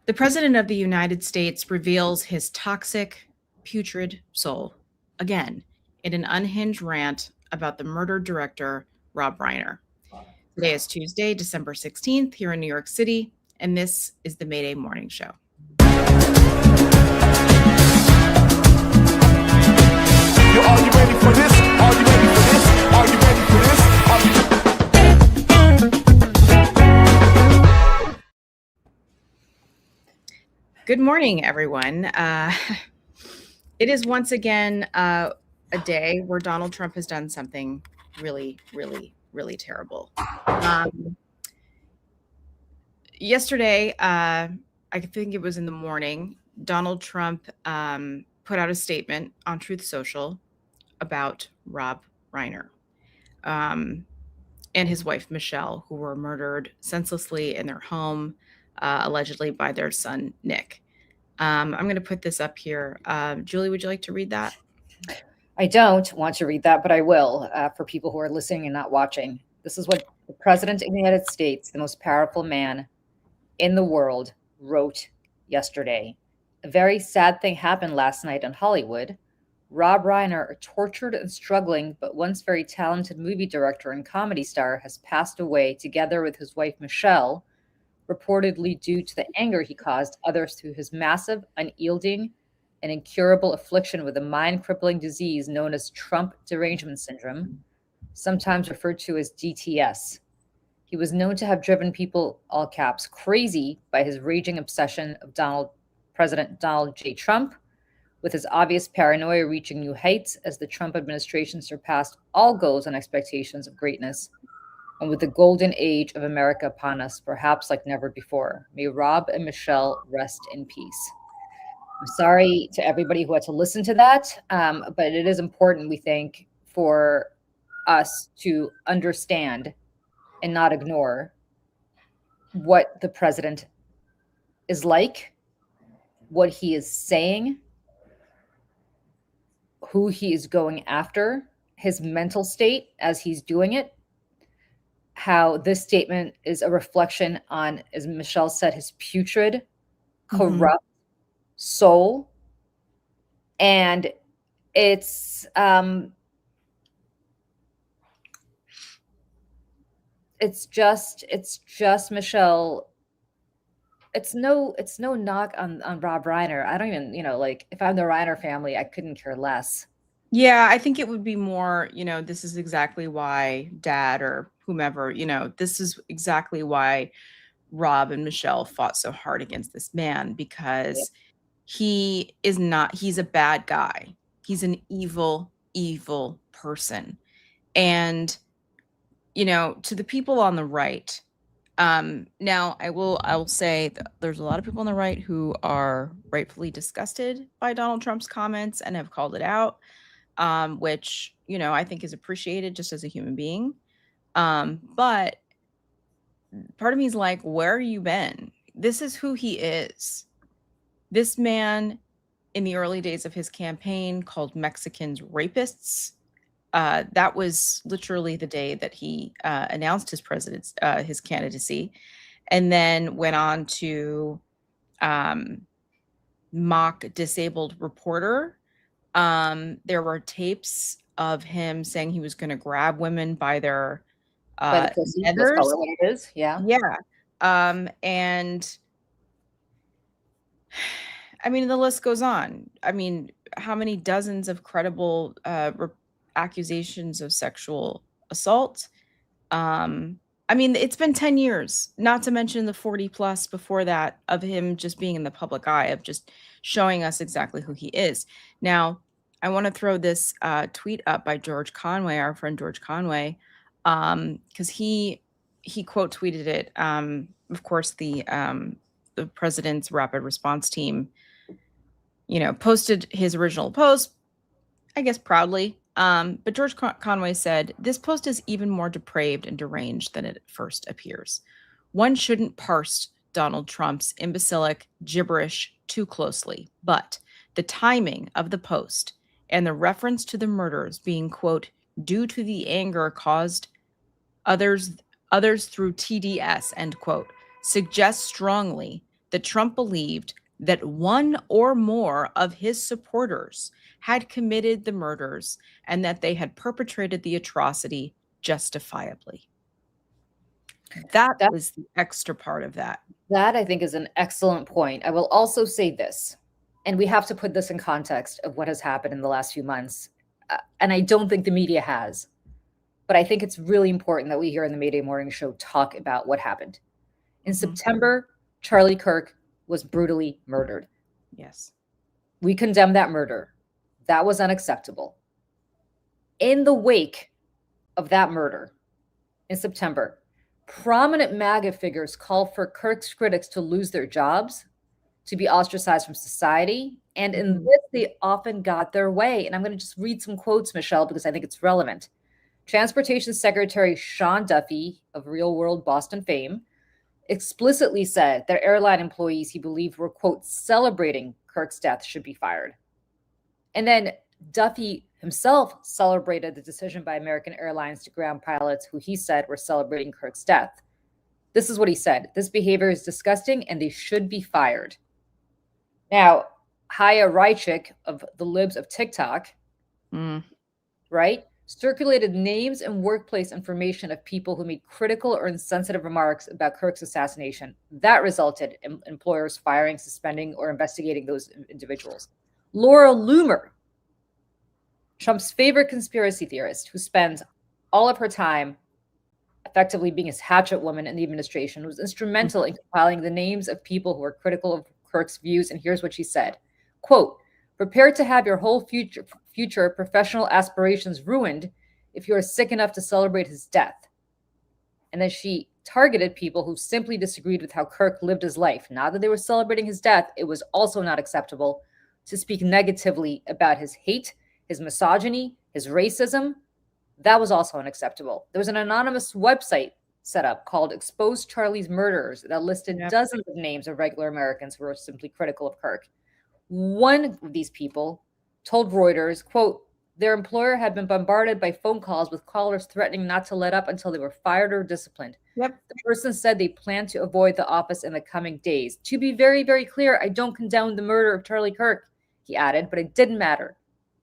The President of the United States reveals his toxic, putrid soul again in an unhinged rant about the murdered director, Rob Reiner. Today is Tuesday, December 16th, here in New York City, and this is the Mayday Morning Show. Are you ready for this? Are you ready for this? Are you ready for this? Are you Good morning, everyone. It is once again a day where Donald Trump has done something really, really, really terrible. Yesterday, I think it was in the morning, Donald Trump put out a statement on Truth Social about Rob Reiner and his wife, Michelle, who were murdered senselessly in their home, allegedly by their son, Nick. I'm going to put this up here. Julie, would you like to read that? I don't want to read that, but I will for people who are listening and not watching. This is what the President of the United States, the most powerful man in the world, wrote yesterday. A very sad thing happened last night in Hollywood. Rob Reiner, a tortured and struggling but once very talented movie director and comedy star, has passed away together with his wife Michelle, reportedly due to the anger he caused others through his massive, unyielding, and incurable affliction with a mind-crippling disease known as Trump derangement syndrome, sometimes referred to as DTS. He was known to have driven people, all caps, crazy by his raging obsession of President Donald J. Trump, with his obvious paranoia reaching new heights as the Trump administration surpassed all goals and expectations of greatness, and with the golden age of America upon us, perhaps like never before. May Rob and Michelle rest in peace. I'm sorry to everybody who had to listen to that, but it is important, we think, for us to understand and not ignore what the president is like, what he is saying, who he is going after, his mental state as he's doing it, how this statement is a reflection on, as Michelle said, his putrid, corrupt soul. And it's just Michelle. It's no knock on Rob Reiner. I don't even, if I'm the Reiner family, I couldn't care less. Yeah, I think it would be more, this is exactly why Dad or whomever, this is exactly why Rob and Michelle fought so hard against this man, because he's a bad guy. He's an evil, evil person. And, to the people on the right, now I will say that there's a lot of people on the right who are rightfully disgusted by Donald Trump's comments and have called it out, which, I think is appreciated just as a human being. But part of me is like, where have you been? This is who he is. This man, in the early days of his campaign, called Mexicans rapists. That was literally the day that he announced his candidacy, and then went on to mock disabled reporter. There were tapes of him saying he was going to grab women by their pussy. Let's call it what it is. Yeah. And I mean, the list goes on. I mean, how many dozens of credible accusations of sexual assault? I mean, it's been 10 years, not to mention the 40 plus before that of him just being in the public eye, of just showing us exactly who he is. Now, I want to throw this tweet up by George Conway, our friend George Conway, because he quote tweeted it. Of course, the president's rapid response team, posted his original post, I guess proudly. But George Conway said, "This post is even more depraved and deranged than it first appears. One shouldn't parse Donald Trump's imbecilic gibberish too closely, but the timing of the post and the reference to the murders being, quote, due to the anger caused others through TDS, end quote, suggests strongly that Trump believed that one or more of his supporters had committed the murders and that they had perpetrated the atrocity justifiably. That That was the extra part of that. that I think is an excellent point. I will also say this, and we have to put this in context of what has happened in the last few months. And I don't think the media has, but I think it's really important that we here in the Mayday Morning Show talk about what happened. In September, Charlie Kirk was brutally murdered. Yes. We condemn that murder. That was unacceptable. In the wake of that murder in September, prominent MAGA figures called for Kirk's critics to lose their jobs, to be ostracized from society. And in this, they often got their way. And I'm going to just read some quotes, Michelle, because I think it's relevant. Transportation Secretary Sean Duffy of Real World Boston fame explicitly said that airline employees he believed were, quote, celebrating Kirk's death should be fired. And then Duffy himself celebrated the decision by American Airlines to ground pilots who he said were celebrating Kirk's death. This is what he said: "This behavior is disgusting and they should be fired." Now, Haya Reichik of the Libs of TikTok, right, circulated names and workplace information of people who made critical or insensitive remarks about Kirk's assassination. That resulted in employers firing, suspending, or investigating those individuals. Laura Loomer, Trump's favorite conspiracy theorist, who spends all of her time effectively being his hatchet woman in the administration, was instrumental in compiling the names of people who were critical of Kirk's views. And here's what she said, quote, "Prepare to have your whole future professional aspirations ruined if you are sick enough to celebrate his death." And then she targeted people who simply disagreed with how Kirk lived his life. Not that they were celebrating his death, it was also not acceptable to speak negatively about his hate, his misogyny, his racism. That was also unacceptable. There was an anonymous website set up called Expose Charlie's Murderers that listed dozens of names of regular Americans who were simply critical of Kirk. One of these people told Reuters, quote, their employer had been bombarded by phone calls with callers threatening not to let up until they were fired or disciplined. The person said they planned to avoid the office in the coming days. To be very, very clear, I don't condone the murder of Charlie Kirk, he added, but it didn't matter.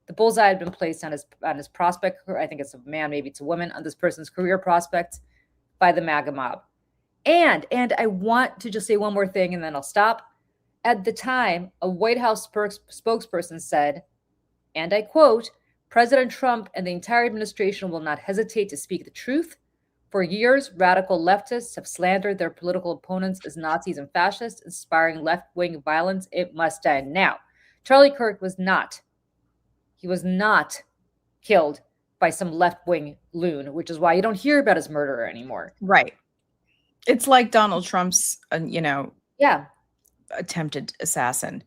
The bullseye had been placed on his prospect, I think it's a man, maybe it's a woman, on this person's career prospects by the MAGA mob. And I want to just say one more thing and then I'll stop. At the time, a White House spokesperson said, and I quote, "President Trump and the entire administration will not hesitate to speak the truth. For years, radical leftists have slandered their political opponents as Nazis and fascists, inspiring left-wing violence. It must end." Now, Charlie Kirk was not killed by some left-wing loon, which is why you don't hear about his murderer anymore. Right. It's like Donald Trump's, attempted assassin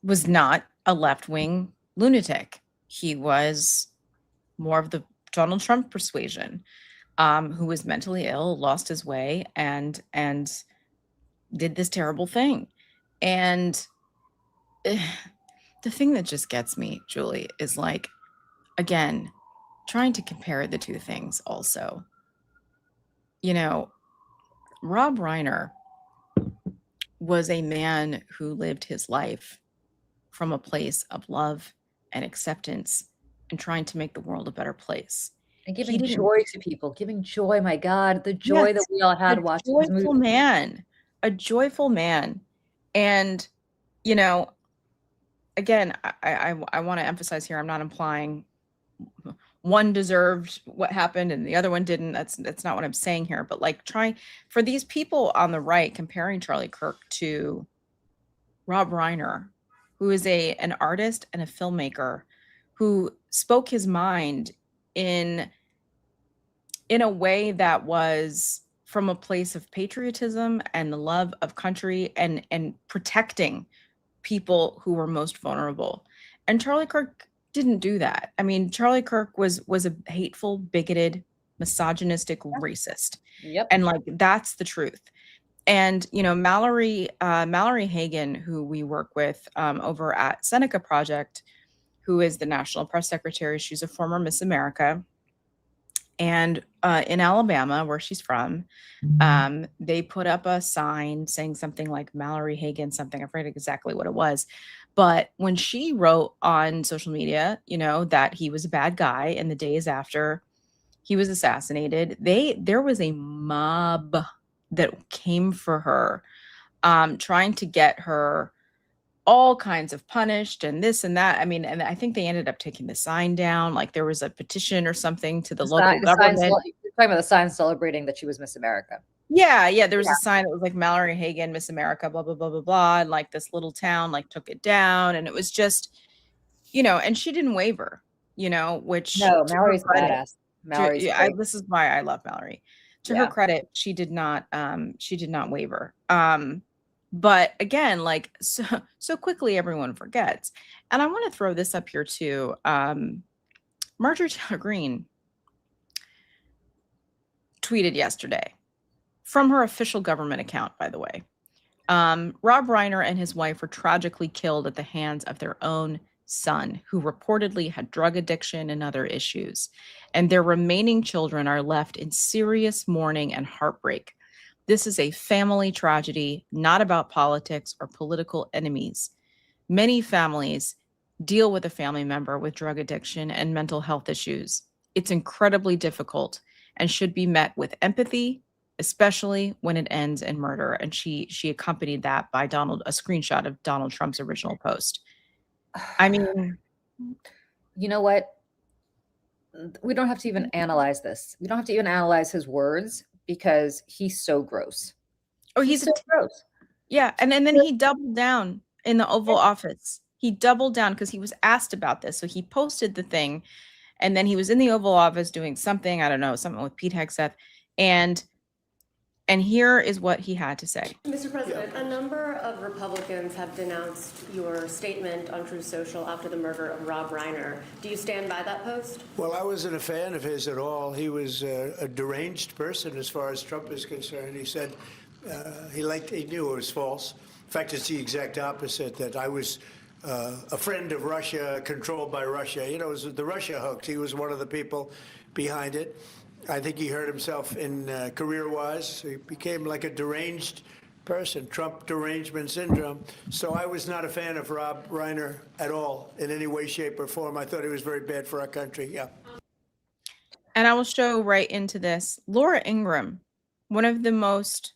was not a left-wing lunatic. He was more of the Donald Trump persuasion, who was mentally ill, lost his way, and did this terrible thing. And the thing that just gets me, Julie, is like, again, trying to compare the two things also. Rob Reiner was a man who lived his life from a place of love and acceptance and trying to make the world a better place. And giving joy to people, giving joy, my God, the joy that we all had watching this movie. A joyful man. And, again, I want to emphasize here, I'm not implying one deserved what happened and the other one didn't. That's not what I'm saying here. But like, trying for these people on the right, comparing Charlie Kirk to Rob Reiner, who is an artist and a filmmaker who spoke his mind in a way that was from a place of patriotism and the love of country and protecting people who were most vulnerable. And Charlie Kirk didn't do that. I mean, Charlie Kirk was a hateful, bigoted, misogynistic racist. Yep. And like, that's the truth. And, Mallory Hagan, who we work with over at Seneca Project, who is the National Press Secretary, she's a former Miss America. And in Alabama, where she's from, they put up a sign saying something like Mallory Hagan, something, I forget exactly what it was. But when she wrote on social media, that he was a bad guy in the days after he was assassinated, there was a mob that came for her, trying to get her all kinds of punished and this and that. I mean, and I think they ended up taking the sign down. Like there was a petition or something to the local The sign, government. you're talking about the sign celebrating that she was Miss America. Yeah, there was a sign that was like Mallory Hagan, Miss America, blah, blah, blah, blah, blah. And like this little town like took it down. And it was just, and she didn't waver, which No, to her Mallory's credit, badass. Mallory's this is why I love Mallory. To her credit, she did not waver. But again, like so quickly everyone forgets. And I want to throw this up here too. Marjorie Taylor Greene tweeted yesterday from her official government account, by the way. Rob Reiner and his wife were tragically killed at the hands of their own son, who reportedly had drug addiction and other issues. And their remaining children are left in serious mourning and heartbreak. This is a family tragedy, not about politics or political enemies. Many families deal with a family member with drug addiction and mental health issues. It's incredibly difficult and should be met with empathy, especially when it ends in murder. And she accompanied that by a screenshot of Donald Trump's original post. I mean, you know what? We don't have to even analyze this. We don't have to even analyze his words because he's so gross. Oh, he's so gross. Yeah. And then he doubled down in the Oval Office. He doubled down because he was asked about this. So he posted the thing, and then he was in the Oval Office doing something, I don't know, something with Pete Hegseth. And here is what he had to say. Mr. President, a number of Republicans have denounced your statement on Truth Social after the murder of Rob Reiner. Do you stand by that post? Well, I wasn't a fan of his at all. He was a deranged person as far as Trump is concerned. He said he knew it was false. In fact, it's the exact opposite, that I was a friend of Russia, controlled by Russia. It was the Russia hoax. He was one of the people behind it. I think he hurt himself in career-wise. He became like a deranged person, Trump derangement syndrome. So I was not a fan of Rob Reiner at all in any way, shape, or form. I thought he was very bad for our country. Yeah. And I will show right into this. Laura Ingraham, one of the most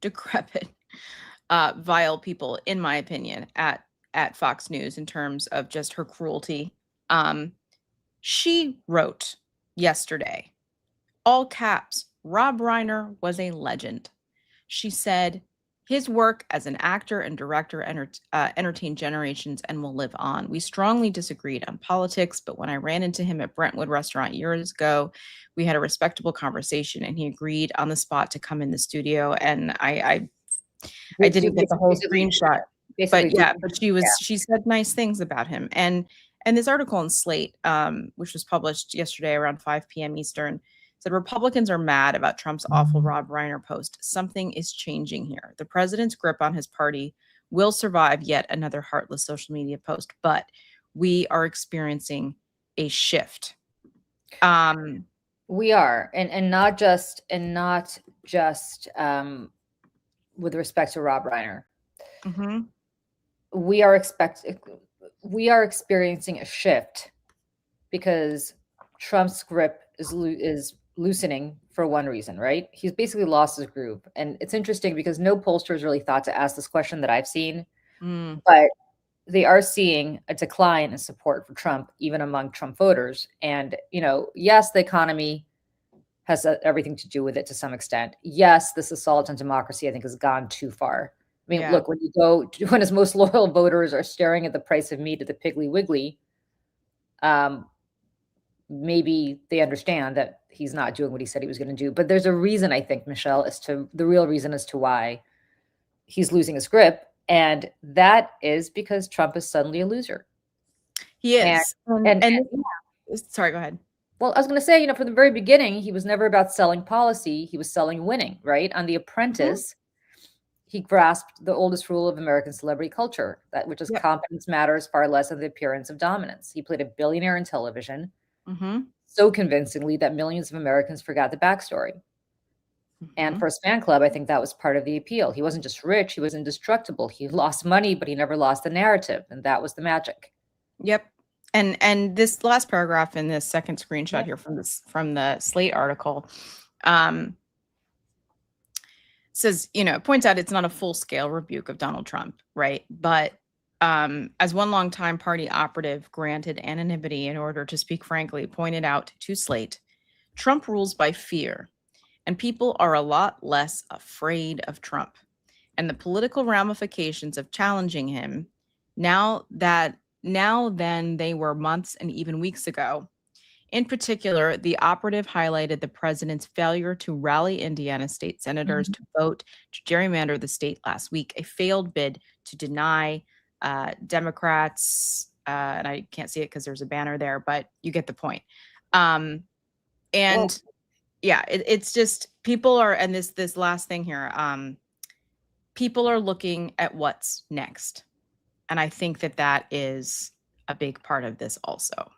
decrepit, vile people, in my opinion, at Fox News in terms of just her cruelty. She wrote yesterday, all caps, Rob Reiner was a legend. She said, his work as an actor and director entertained generations and will live on. We strongly disagreed on politics, but when I ran into him at Brentwood Restaurant years ago, we had a respectable conversation, and he agreed on the spot to come in the studio. And I didn't get the whole screenshot, but yeah, but she said nice things about him. And this article in Slate, which was published yesterday around 5 p.m. Eastern, said Republicans are mad about Trump's awful Rob Reiner post. Something is changing here. The president's grip on his party will survive yet another heartless social media post, but we are experiencing a shift. We are, and not just with respect to Rob Reiner. Mm-hmm. We are experiencing a shift because Trump's grip is loosening for one reason, right? He's basically lost his groove. And it's interesting because no pollsters really thought to ask this question that I've seen, but they are seeing a decline in support for Trump, even among Trump voters. And, yes, the economy has everything to do with it to some extent. Yes, this assault on democracy, I think, has gone too far. I mean, look, when his most loyal voters are staring at the price of meat at the Piggly Wiggly, maybe they understand that he's not doing what he said he was going to do. But there's a reason, I think, Michelle, the real reason as to why he's losing his grip. And that is because Trump is suddenly a loser. He is. And sorry, go ahead. Well, I was going to say, from the very beginning, he was never about selling policy. He was selling winning, right? On The Apprentice, he grasped the oldest rule of American celebrity culture, which is competence matters far less than the appearance of dominance. He played a billionaire in television, so convincingly that millions of Americans forgot the backstory. And Mhm. for his fan club, I think that was part of the appeal. He wasn't just rich, he was indestructible. He lost money, but he never lost the narrative. And that was the magic. Yep. And this last paragraph in this second screenshot Yeah. here from the Slate article um says, points out it's not a full-scale rebuke of Donald Trump, right? But as one longtime party operative granted anonymity in order to speak frankly pointed out to Slate, Trump rules by fear, and people are a lot less afraid of Trump and the political ramifications of challenging him now than they were months and even weeks ago. In particular, the operative highlighted the president's failure to rally Indiana state senators to vote to gerrymander the state last week, a failed bid to deny Democrats, and I can't see it because there's a banner there, but you get the point. And Well, yeah, it's just people are, and this last thing here, people are looking at what's next. And I think that is a big part of this also.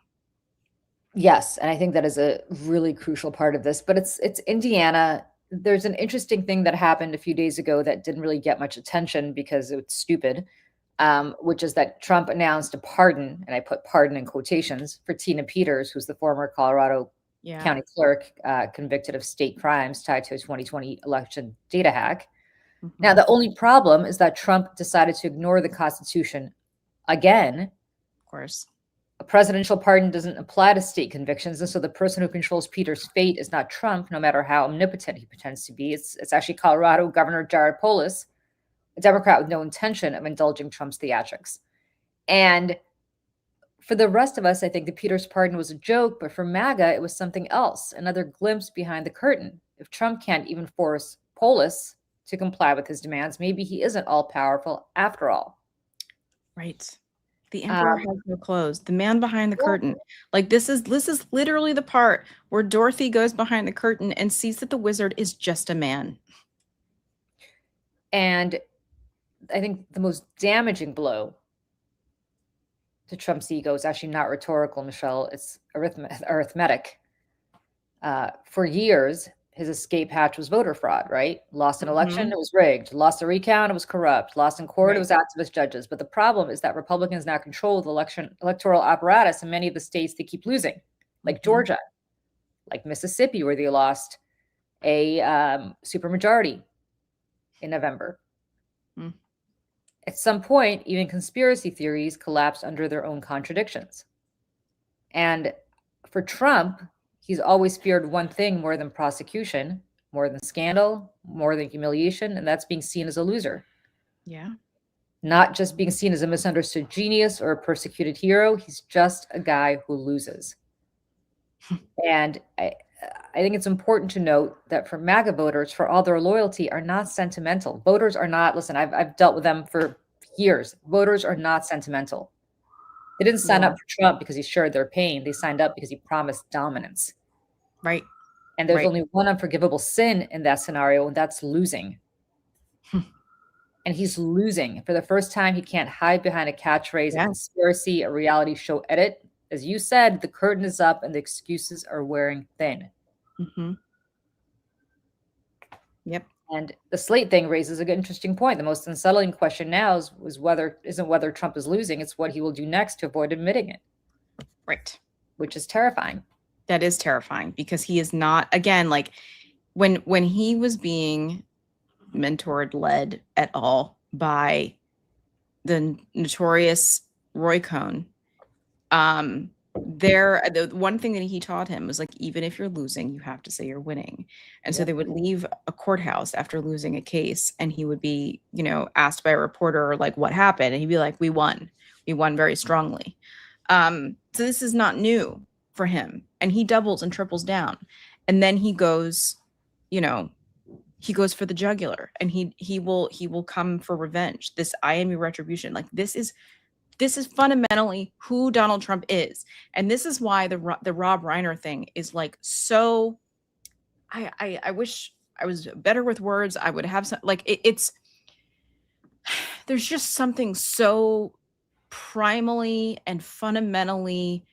yes, and I think that is a really crucial part of this, but it's Indiana. There's an interesting thing that happened a few days ago that didn't really get much attention because it's stupid, which is that Trump announced a pardon, and I put pardon in quotations, for Tina Peters, who's the former Colorado Yeah. county clerk convicted of state crimes tied to a 2020 election data hack. Now, Mhm. the only problem is that Trump decided to ignore the Constitution again. Of course. A presidential pardon doesn't apply to state convictions, and so the person who controls Peter's fate is not Trump, no matter how omnipotent he pretends to be. It's actually Colorado Governor Jared Polis, a Democrat with no intention of indulging Trump's theatrics. And for the rest of us, I think the Peters pardon was a joke, but for MAGA, it was something else, another glimpse behind the curtain. If Trump can't even force Polis to comply with his demands, maybe he isn't all powerful after all. Right. The emperor has no clothes. The man behind the curtain. Like this is literally the part where Dorothy goes behind the curtain and sees that the wizard is just a man. And I think the most damaging blow to Trump's ego is actually not rhetorical, Michelle. It's arithmetic. For years, his escape hatch was voter fraud, right? Lost an election, it was rigged. Lost a recount, it was corrupt. Lost in court, it was activist judges. But the problem is that Republicans now control the electoral apparatus in many of the states they keep losing, like Georgia, like Mississippi, where they lost a supermajority in November. At some point, even conspiracy theories collapse under their own contradictions. And for Trump, he's always feared one thing more than prosecution, more than scandal, more than humiliation, and that's being seen as a loser. Yeah. Not just being seen as a misunderstood genius or a persecuted hero. He's just a guy who loses. And I think it's important to note that for MAGA voters, for all their loyalty, are not sentimental. Voters are not, listen, I've dealt with them for years. Voters are not sentimental. They didn't sign up for Trump because he shared their pain. They signed up because he promised dominance. Right. And there's only one unforgivable sin in that scenario, and that's losing. And he's losing. For the first time, he can't hide behind a catchphrase, a conspiracy, a reality show edit. As you said, the curtain is up and the excuses are wearing thin. Yep. And the Slate thing raises an interesting point. The most unsettling question now isn't whether Trump is losing, it's what he will do next to avoid admitting it. Right. Which is terrifying. That is terrifying because he is not, again, like when he was being mentored, led at all by the notorious Roy Cohn, the one thing that he taught him was like, even if you're losing, you have to say you're winning. And so they would leave a courthouse after losing a case, and he would be, asked by a reporter, like, what happened? And he'd be like, we won very strongly. So this is not new for him, and he doubles and triples down. And then he goes, he goes for the jugular, and he will come for revenge. This I am your retribution. Like this is fundamentally who Donald Trump is. And this is why the Rob Reiner thing is like so, I wish I was better with words. I would have some, like it's there's just something so primally and fundamentally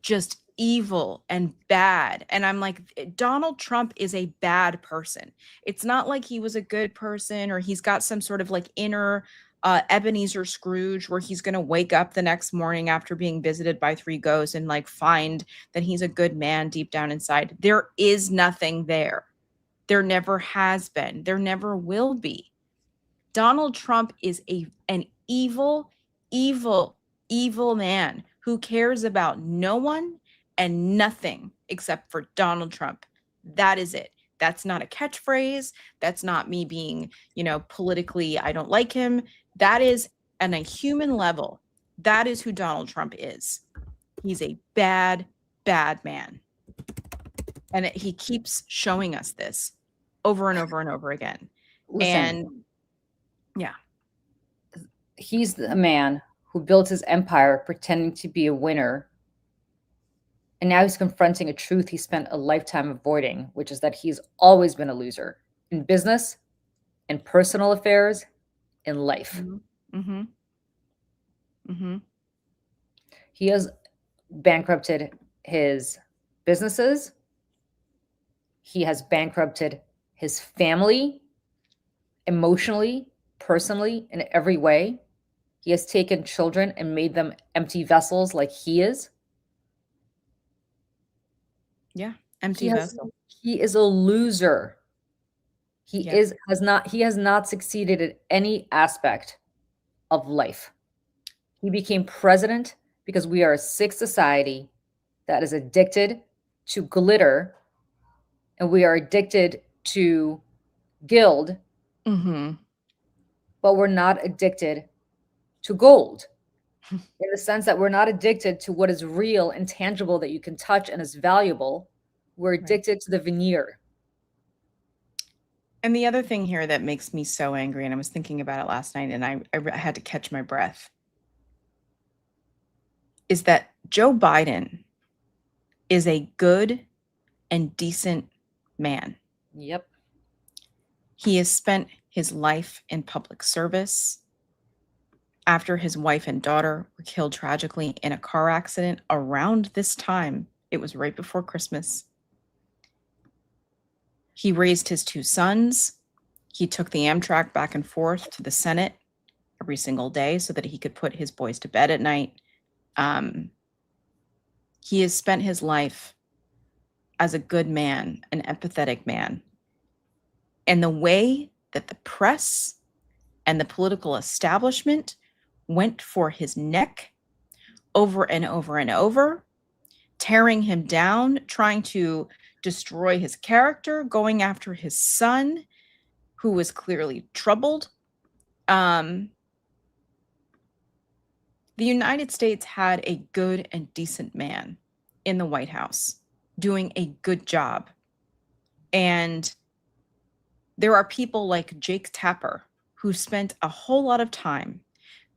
just evil and bad. And I'm like, Donald Trump is a bad person. It's not like he was a good person or he's got some sort of like inner Ebenezer Scrooge where he's going to wake up the next morning after being visited by three ghosts and like find that he's a good man deep down inside. There is nothing there. There never has been. There never will be. Donald Trump is an evil, evil, evil man who cares about no one and nothing except for Donald Trump. That is it. That's not a catchphrase. That's not me being, politically, I don't like him. That is on a human level. That is who Donald Trump is. He's a bad, bad man. And he keeps showing us this over and over and over again. Listen, And yeah. he's the man who built his empire pretending to be a winner. And now he's confronting a truth he spent a lifetime avoiding, which is that he's always been a loser in business, in personal affairs, in life. Mm-hmm. Mm-hmm. He has bankrupted his businesses. He has bankrupted his family emotionally, personally, in every way. He has taken children and made them empty vessels like he is. Yeah. Empty vessel. He is a loser. He Yeah. has not succeeded at any aspect of life. He became president because we are a sick society that is addicted to glitter, and we are addicted to gild, Mm-hmm. but we're not addicted to gold. In the sense that we're not addicted to what is real and tangible that you can touch and is valuable. We're addicted to the veneer. And the other thing here that makes me so angry, and I was thinking about it last night, and I had to catch my breath, is that Joe Biden is a good and decent man. Yep. He has spent his life in public service. After his wife and daughter were killed tragically in a car accident around this time, it was right before Christmas. He raised his two sons. He took the Amtrak back and forth to the Senate every single day so that he could put his boys to bed at night. He has spent his life as a good man, an empathetic man. And the way that the press and the political establishment went for his neck over and over and over, tearing him down, trying to destroy his character, going after his son, who was clearly troubled. The United States had a good and decent man in the White House doing a good job. And there are people like Jake Tapper who spent a whole lot of time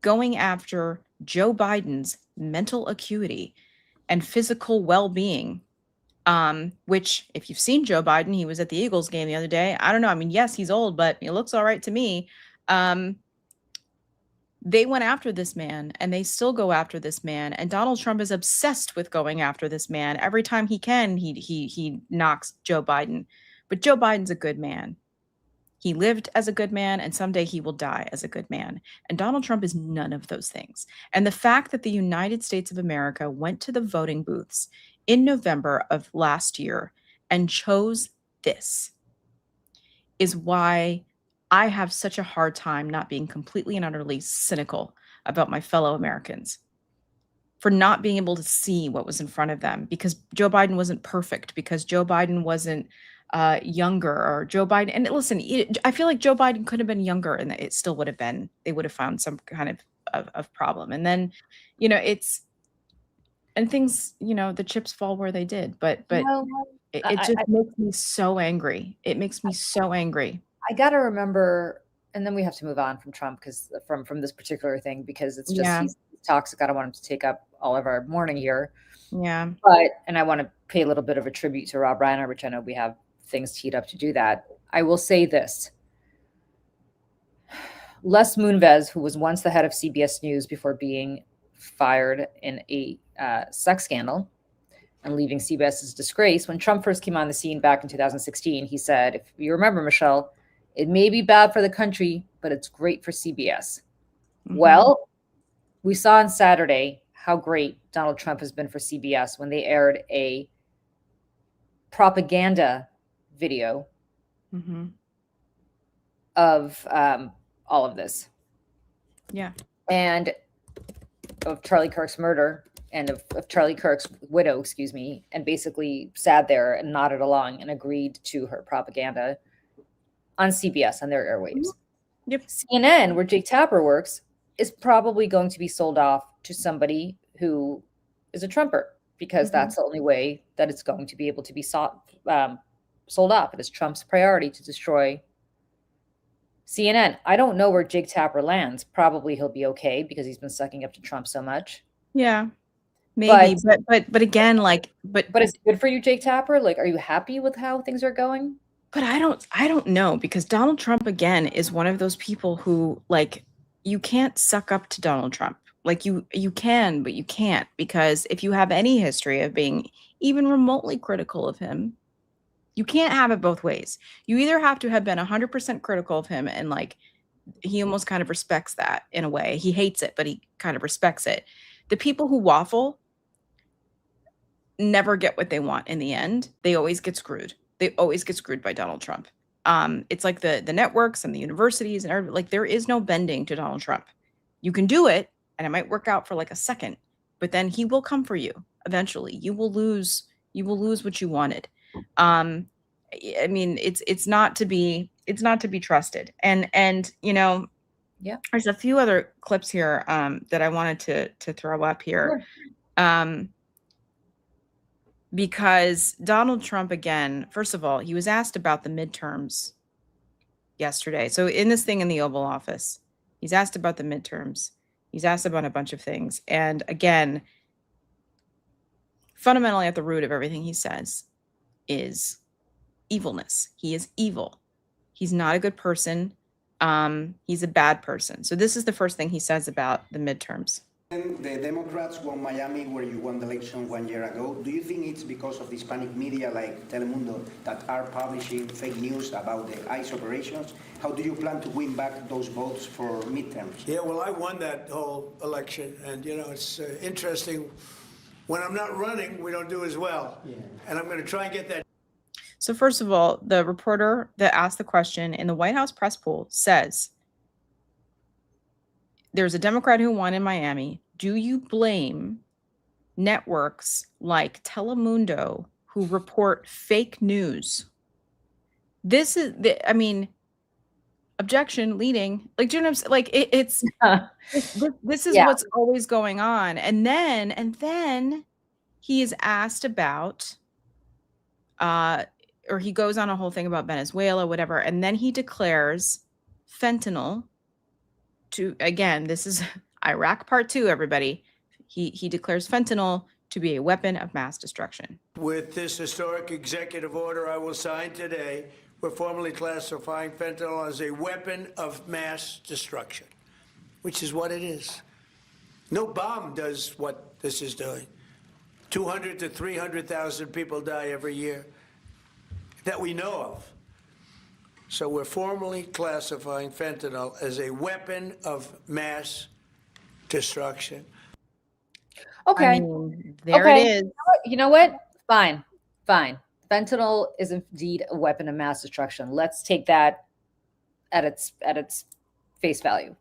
going after Joe Biden's mental acuity and physical well-being, which if you've seen Joe Biden, he was at the Eagles game the other day. I don't know. I mean, yes, he's old, but he looks all right to me. They went after this man and they still go after this man. And Donald Trump is obsessed with going after this man. Every time he can, he knocks Joe Biden. But Joe Biden's a good man. He lived as a good man, and someday he will die as a good man. And Donald Trump is none of those things. And the fact that the United States of America went to the voting booths in November of last year and chose this is why I have such a hard time not being completely and utterly cynical about my fellow Americans for not being able to see what was in front of them, because Joe Biden wasn't perfect, because Joe Biden wasn't younger, or Joe Biden. And listen, I feel like Joe Biden could have been younger and it still would have been, they would have found some kind of problem. And then, and things, the chips fall where they did, but it just makes me so angry. It makes me so angry. I got to remember, and then we have to move on from Trump because from this particular thing, because it's just, he's toxic. I don't want him to take up all of our morning here. Yeah. And I want to pay a little bit of a tribute to Rob Reiner, which I know we have things teed up to do that. I will say this. Les Moonves, who was once the head of CBS News before being fired in a sex scandal, and leaving CBS as a disgrace. When Trump first came on the scene back in 2016, he said, if you remember, Michelle, it may be bad for the country, but it's great for CBS. Mhm. Well, we saw on Saturday how great Donald Trump has been for CBS when they aired a propaganda video Mhm. of all of this. Yeah. And of Charlie Kirk's murder and of Charlie Kirk's widow, excuse me, and basically sat there and nodded along and agreed to her propaganda on CBS on their airwaves. Yep. CNN, where Jake Tapper works, is probably going to be sold off to somebody who is a Trumper, because that's the only way that it's going to be able to be sold off. It is Trump's priority to destroy CNN. I don't know where Jake Tapper lands. Probably he'll be okay because he's been sucking up to Trump so much. Yeah. Maybe, but again, like, but But it's good for you, Jake Tapper. Like, are you happy with how things are going? But I don't know, because Donald Trump again is one of those people who, like, you can't suck up to Donald Trump. Like, you can, but you can't, because if you have any history of being even remotely critical of him, you can't have it both ways. You either have to have been 100% critical of him, and like he almost kind of respects that in a way. He hates it, but he kind of respects it. The people who waffle never get what they want in the end. They always get screwed. They always get screwed by Donald Trump. It's like the networks and the universities and everybody, like, there is no bending to Donald Trump. You can do it, and it might work out for like a second, but then he will come for you eventually. You will lose what you wanted. I mean, it's not to be trusted. And you know, Yeah. there's a few other clips here that I wanted to throw up here. Sure. Because Donald Trump, again, first of all, he was asked about the midterms yesterday. So in this thing in the Oval Office, he's asked about the midterms. He's asked about a bunch of things. And again, fundamentally at the root of everything he says is evilness. He is evil. He's not a good person. He's a bad person. So this is the first thing he says about the midterms. The Democrats won Miami, where you won the election 1 year ago. Do you think it's because of the Hispanic media like Telemundo that are publishing fake news about the ICE operations? How do you plan to win back those votes for midterms? Yeah, well, I won that whole election, and you know, it's interesting. When I'm not running, we don't do as well, and I'm going to try and get that. So first of all, the reporter that asked the question in the White House press pool says, there's a Democrat who won in Miami. Do you blame networks like Telemundo who report fake news? This is I mean, objection leading. Like, do you know what I'm saying? Like, it's this is Yeah. what's always going on. And then he is asked about or he goes on a whole thing about Venezuela, whatever, and then he declares fentanyl to, again, this is Iraq Part 2, everybody. He declares fentanyl to be a weapon of mass destruction. With this historic executive order I will sign today, we're formally classifying fentanyl as a weapon of mass destruction, which is what it is. No bomb does what this is doing. 200 to 300,000 people die every year that we know of. So we're formally classifying fentanyl as a weapon of mass destruction. Okay. I mean, there Okay. it is. You know what? Fine. Fentanyl is indeed a weapon of mass destruction. Let's take that at its face value.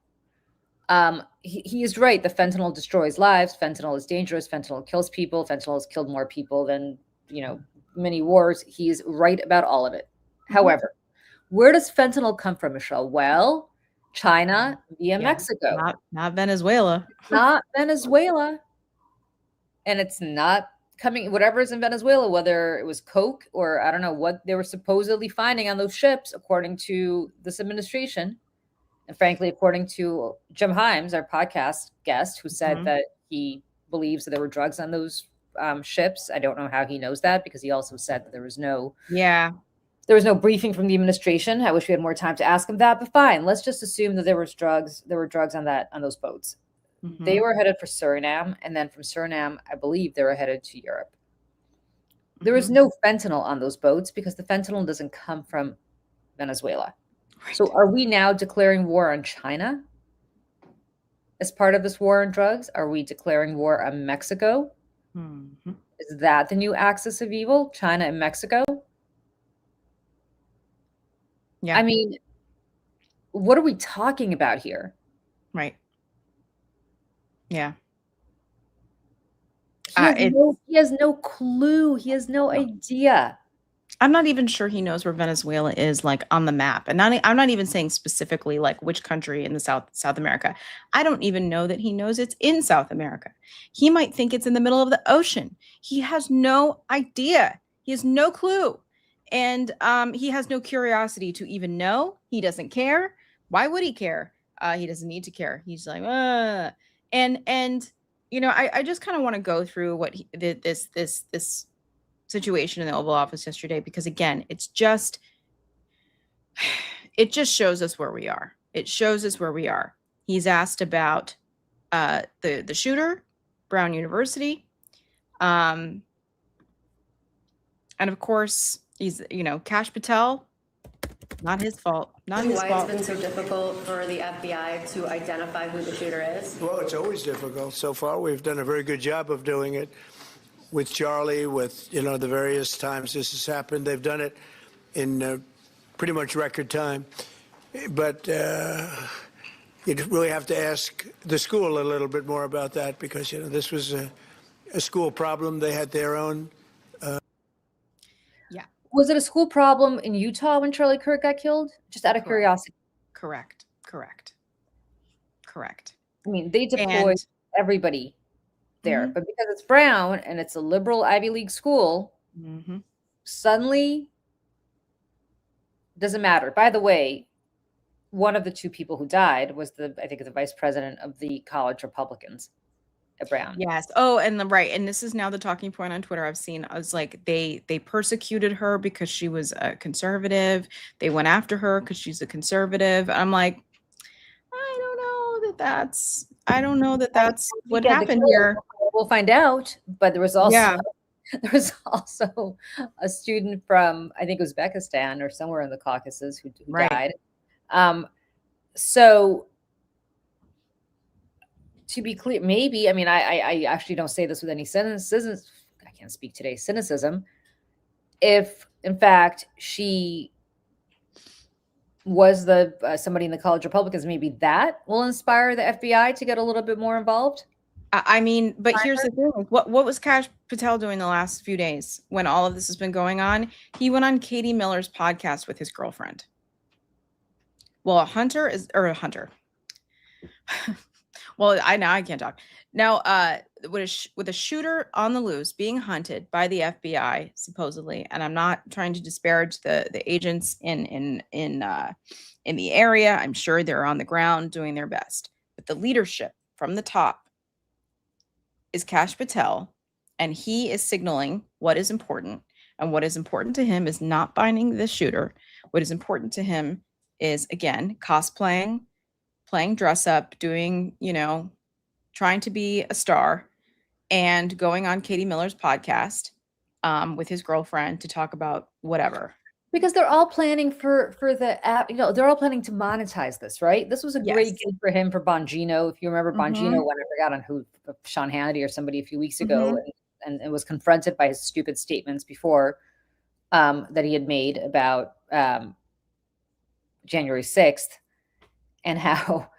He is right. The fentanyl destroys lives. Fentanyl is dangerous. Fentanyl kills people. Fentanyl has killed more people than, many wars. He is right about all of it. However, where does fentanyl come from, Michelle? Well, China via Mexico. Not Venezuela. Not Venezuela. And it's not coming, whatever's in Venezuela, whether it was Coke or I don't know what they were supposedly finding on those ships, according to this administration. And frankly, according to Jim Himes, our podcast guest, who said that he believes that there were drugs on those ships. I don't know how he knows that, because he also said that there was no briefing from the administration. I wish we had more time to ask him that, but fine. Let's just assume that there were drugs on those boats. They were headed for Suriname, and then from Suriname, I believe they were headed to Europe. There is Mhm. no fentanyl on those boats because the fentanyl doesn't come from Venezuela. Right. So are we now declaring war on China as part of this war on drugs? Are we declaring war on Mexico? Mhm. Is that the new axis of evil, China and Mexico? Yeah. I mean, what are we talking about here? Right. Yeah. He has It no clue. He has no idea. I'm not even sure he knows where Venezuela is, like, on the map, and I'm not even saying specifically, like, which country in the South America. I don't even know that he knows it's in South America. He might think it's in the middle of the ocean. He has no idea. He has no clue, and, he has no curiosity to even know. He doesn't care. Why would he care? He doesn't need to care. He's like, "Ugh," and, I just kinda wanna go through what he this situation in the Oval Office yesterday because again, it just shows us where we are. It shows us where we are. He's asked about the shooter, Brown University, um, and of course he's Kash Patel. Not his fault. Not his Why fault. it's been so difficult for the FBI to identify who the shooter is? Well, it's always difficult. So far, we've done a very good job of doing it with Charlie, with the various times this has happened. They've done it in pretty much record time. But you really have to ask the school a little bit more about that because this was a school problem. They had their own. Yeah, Was it a school problem in Utah when Charlie Kirk got killed? Just out of Correct. curiosity. correct. I mean, they deployed And everybody there, Mhm. but because it's Brown and it's a liberal Ivy League school, Mhm. suddenly doesn't matter. By the way, one of the two people who died was I think the vice president of the college Republicans at Brown. Yes. Oh, and and this is now the talking point on Twitter I've seen. I was like, they persecuted her because she was a conservative. They went after her because she's a conservative. I'm like, I don't know that that's what Weekend the happened killer, here. we'll find out. But there was also Yeah. there was also a student from I think Uzbekistan or somewhere in the Caucasus who Right. died. So to be clear, maybe I mean I actually don't say this with any cynicism. I can't speak today. Cynicism. If in fact she was the somebody in the college Republicans, maybe that will inspire the FBI to get a little bit more involved. I mean, but here's the thing. What was Kash Patel doing the last few days when all of this has been going on? He went on Katie Miller's podcast with his girlfriend. Well, a Hunter. Well, I can't talk. Now, with a shooter on the loose being hunted by the FBI supposedly, and I'm not trying to disparage the agents in the area. I'm sure they're on the ground doing their best. But the leadership from the top is Kash Patel, and he is signaling what is important. And what is important to him is not finding the shooter. What is important to him is, again, cosplaying, playing dress up, doing, trying to be a star, and going on Katie Miller's podcast with his girlfriend to talk about whatever. Because they're all planning for the app, they're all planning to monetize this, right? This was a great Yes. gig for him for Bongino. If you remember Bongino, Mhm. when I forgot on who Sean Hannity or somebody a few weeks ago, Mhm. and was confronted by his stupid statements before that he had made about January 6th and how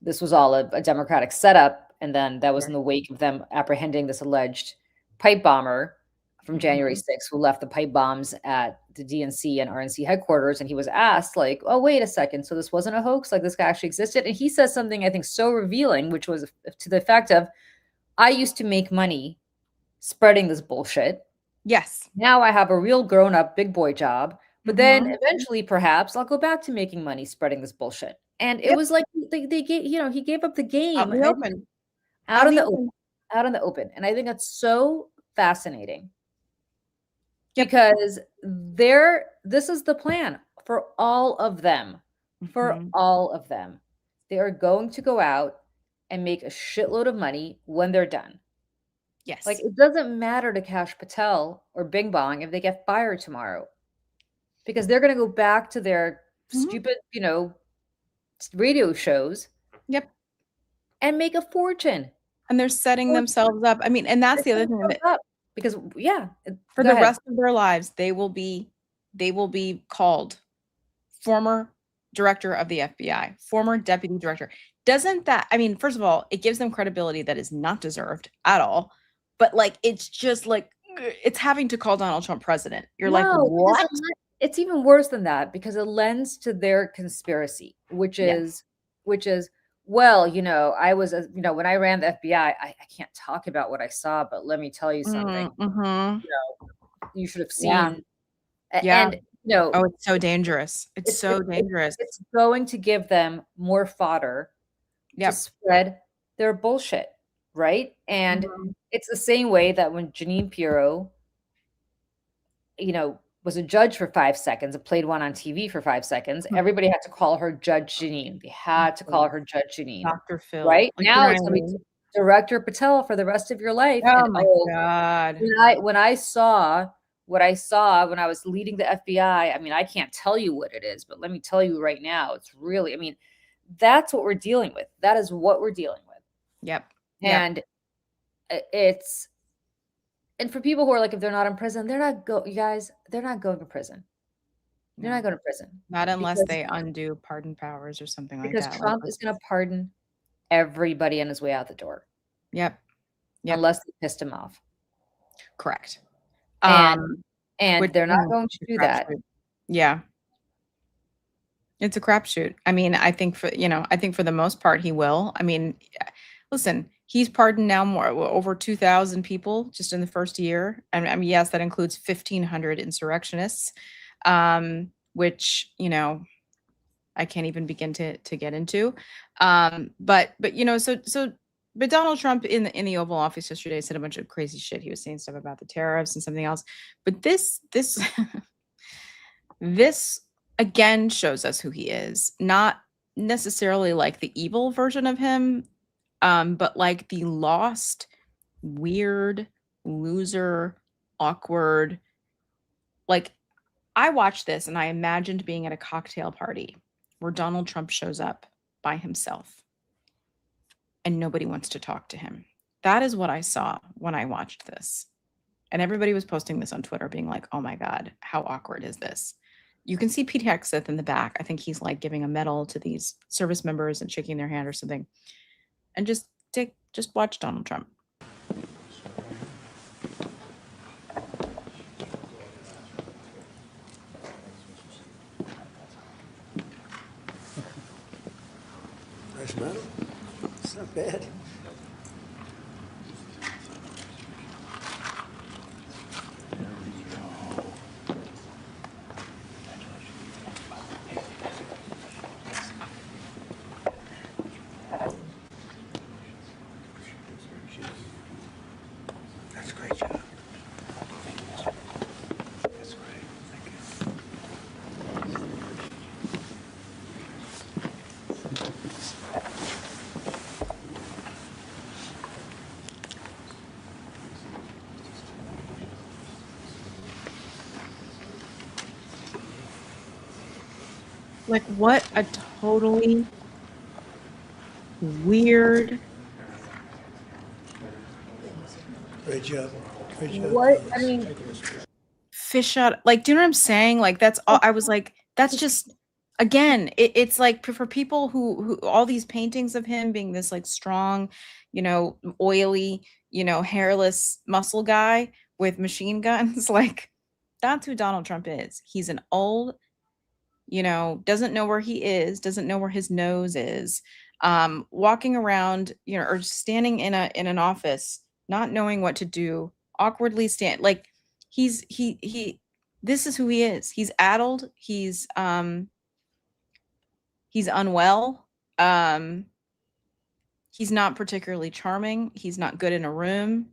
this was all a Democratic setup. And then that was in the wake of them apprehending this alleged pipe bomber from January Mhm. 6th who left the pipe bombs at the DNC and RNC headquarters. And he was asked, like, oh, wait a second. So this wasn't a hoax? Like, this guy actually existed? And he says something, I think, so revealing, which was to the effect of, I used to make money spreading this bullshit. Yes. Now I have a real grown up big boy job. But then Mhm. eventually, perhaps I'll go back to making money spreading this bullshit. And it Yep. was like they gave, he gave up the game Out in the open. out in the open, out in the open. And I think that's so fascinating. Yep. Because this is the plan for all of them. For Mhm. all of them. They are going to go out and make a shitload of money when they're done. Yes. Like, it doesn't matter to Kash Patel or Bing Bong if they get fired tomorrow, because they're going to go back to their Mhm. stupid, radio shows Yep. and make a fortune. And they're setting themselves up. I mean, and that's the other thing that Because, yeah, for go the ahead. rest of their lives, they will be called former director of the FBI, former deputy director. Doesn't that, I mean, first of all, it gives them credibility that is not deserved at all. But like, it's just like, it's having to call Donald Trump president. You're like, No, because what? it's even worse than that, because it lends to their conspiracy, which Yeah. is, well, I was, when I ran the FBI, I can't talk about what I saw, but let me tell you something. Mm-hmm. You should have Yeah. seen. Yeah. And, Oh, it's so dangerous. It's so dangerous. it's going to give them more fodder to Yep. spread their bullshit, right? And Mhm. it's the same way that when Janine Pirro, was a judge for 5 seconds and played one on TV for 5 seconds, Mhm. everybody had to call her Judge Janine. They had to call her Judge Janine, Dr. Phil. right? Like, you Now know it's what I going to be mean? Director Patel for the rest of your life. Oh And my God. when I saw what I saw when I was leading the FBI, I mean, I can't tell you what it is, but let me tell you right now, it's really, I mean, that's what we're dealing with. That is what we're dealing with. Yep. Yep. And and for people who are like, if they're not in prison, you guys, they're not going to prison. They're No. not going to prison. Not unless because- they undo pardon powers or something like Because that. Trump is going to pardon everybody on his way out the door, Yep. Yep. unless they pissed him off. Correct. And Which, they're not going to it's a do that. crapshoot. Yeah. It's a crapshoot. I mean, I think for the most part he will. I mean, listen, he's pardoned now over 2,000 people just in the first year. And I mean, yes, that includes 1,500 insurrectionists, which, I can't even begin to get into. But Donald Trump in the Oval Office yesterday said a bunch of crazy shit. He was saying stuff about the tariffs and something else. But this this again shows us who he is. Not necessarily like the evil version of him, but like the lost, weird, loser, awkward. Like, I watched this and I imagined being at a cocktail party where Donald Trump shows up by himself and nobody wants to talk to him. That is what I saw when I watched this. And everybody was posting this on Twitter being like, oh my God, how awkward is this? You can see Pete Hegseth in the back. I think he's like giving a medal to these service members and shaking their hand or something. And just watch Donald Trump. Nice medal. It's not bad. That's a great job. That's great. Thank you. Like, what a totally weird. Great job. Great job. What? I mean, Fish out, like, do you know what I'm saying? Like, that's all. I was like, that's just, again, it's like for people who all these paintings of him being this like strong, oily, hairless muscle guy with machine guns, like, that's who Donald Trump is. He's an old, doesn't know where he is, doesn't know where his nose is, walking around, or standing in an office, not knowing what to do, awkwardly like, he this is who he is. He's addled, he's unwell, he's not particularly charming, he's not good in a room.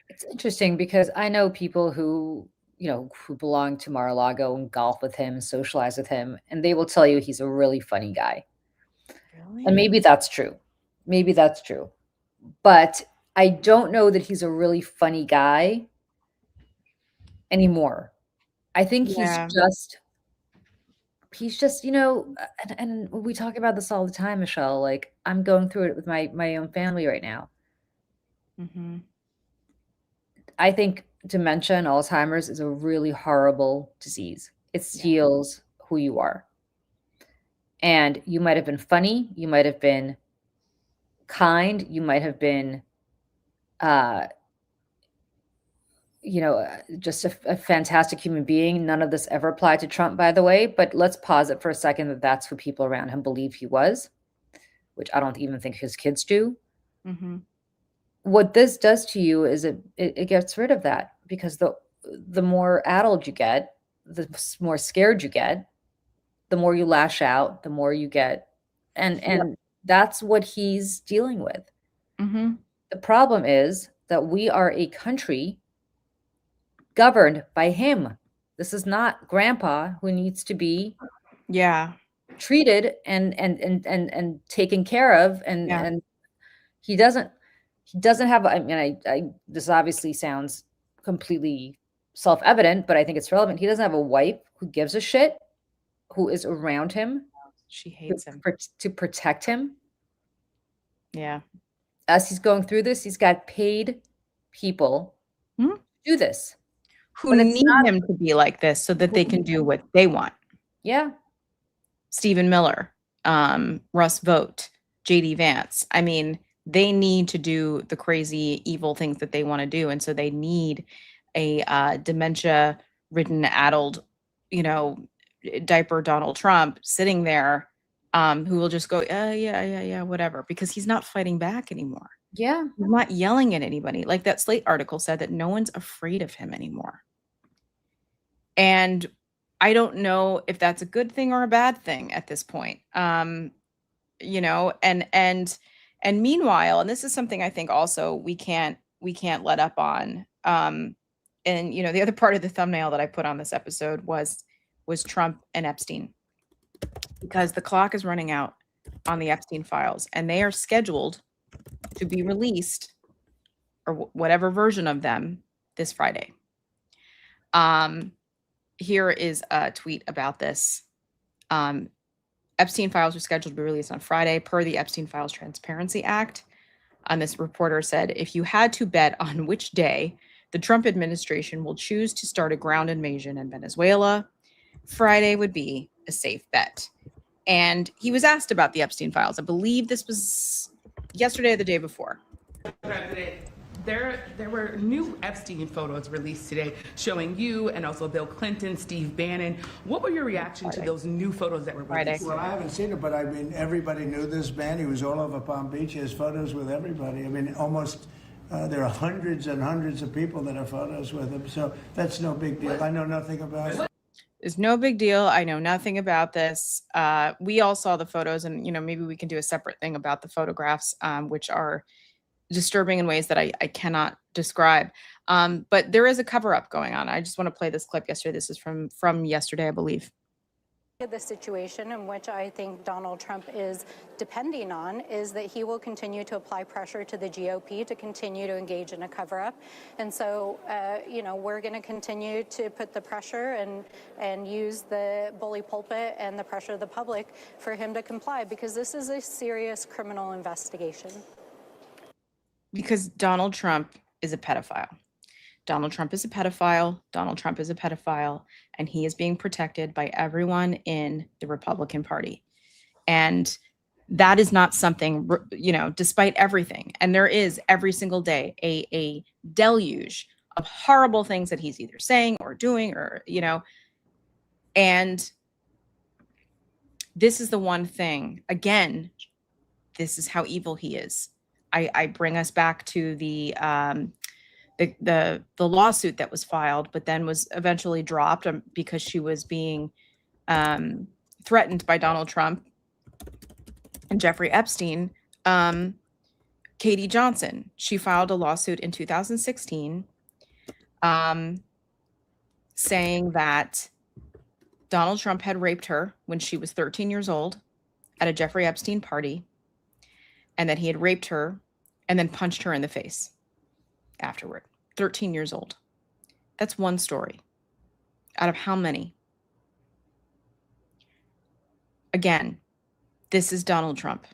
it's interesting because I know people who belong to Mar-a-Lago and golf with him, socialize with him, and they will tell you he's a really funny guy. And maybe that's true. Maybe that's true. But I don't know that he's a really funny guy anymore. I think Yeah. he's just, and we talk about this all the time, Michelle. Like, I'm going through it with my own family right now. Hmm. I think dementia and Alzheimer's is a really horrible disease. It steals who you are. And you might have been funny, you might have been kind, you might have been just a fantastic human being. None of this ever applied to Trump, by the way, but let's pause it for a second that that's who people around him believe he was, which I don't even think his kids do. Hmm. What this does to you is it gets rid of that, because the more addled you get, the more scared you get, the more you lash out, the more you get, and that's what he's dealing with. Hmm. The problem is that we are a country governed by him. This is not grandpa who needs to be Yeah. treated and taken care of, Yeah. and he doesn't have, I mean, I this obviously sounds completely self-evident, but I think it's relevant. He doesn't have a wife who gives a shit, who is around him She hates him. to protect him. Yeah. As he's going through this, he's got paid people Mhm. do this. Who But it's need not- him to be like this so that they can do what they want. Yeah. Stephen Miller, Russ Vogt, JD Vance. I mean, they need to do the crazy, evil things that they want to do. And so they need a dementia ridden, addled, diaper Donald Trump sitting there, who will just go, yeah, whatever, because he's not fighting back anymore. Yeah. He's not yelling at anybody. Like that Slate article said, that no one's afraid of him anymore. And I don't know if that's a good thing or a bad thing at this point. And meanwhile, and this is something I think also we can't let up on. And the other part of the thumbnail that I put on this episode was Trump and Epstein, because the clock is running out on the Epstein files, and they are scheduled to be released, or whatever version of them, this Friday. Here is a tweet about this. Epstein files are scheduled to be released on Friday per the Epstein Files Transparency Act. And this reporter said, if you had to bet on which day the Trump administration will choose to start a ground invasion in Venezuela, Friday would be a safe bet. And he was asked about the Epstein files. I believe this was yesterday or the day before. President, there were new Epstein photos released today showing you and also Bill Clinton, Steve Bannon. What were your reaction to those new photos that were released? Well, I haven't seen it, but I mean, everybody knew this man. He was all over Palm Beach. He has photos with everybody. I mean, almost, there are hundreds and hundreds of people that have photos with him. So that's no big deal. I know nothing about it. It's no big deal. I know nothing about this. We all saw the photos, and maybe we can do a separate thing about the photographs, which are disturbing in ways that I cannot describe. But there is a cover-up going on. I just want to play this clip yesterday. This is from yesterday, I believe. The situation in which I think Donald Trump is depending on is that he will continue to apply pressure to the GOP to continue to engage in a cover-up. And so, we're going to continue to put the pressure and use the bully pulpit and the pressure of the public for him to comply, because this is a serious criminal investigation. Because Donald Trump is a pedophile. Donald Trump is a pedophile. Donald Trump is a pedophile, and he is being protected by everyone in the Republican Party. And that is not something, despite everything. And there is every single day a deluge of horrible things that he's either saying or doing, or, and this is the one thing, again, this is how evil he is. I bring us back to the lawsuit that was filed, but then was eventually dropped because she was being threatened by Donald Trump and Jeffrey Epstein. Katie Johnson, she filed a lawsuit in 2016 saying that Donald Trump had raped her when she was 13 years old at a Jeffrey Epstein party, and that he had raped her and then punched her in the face afterward. 13 years old. That's one story out of how many? Again, this is Donald Trump.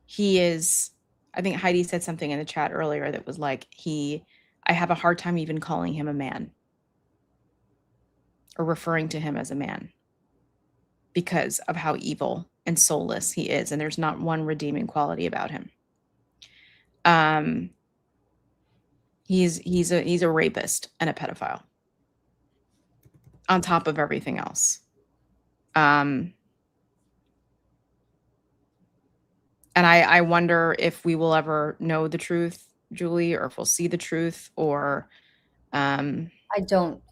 He is, I think Heidi said something in the chat earlier that was like, I have a hard time even calling him a man or referring to him as a man because of how evil and soulless he is. And there's not one redeeming quality about him. He's a rapist and a pedophile on top of everything else. And I wonder if we will ever know the truth, Julie, or if we'll see the truth, or I don't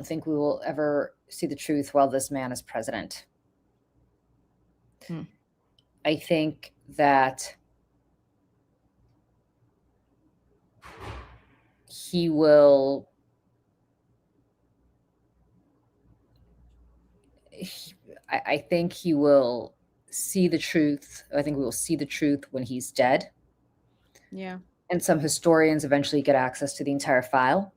think we will ever see the truth while this man is president. I think that he will I think he will see the truth. I think we will see the truth when he's dead. yeah. And some historians eventually get access to the entire file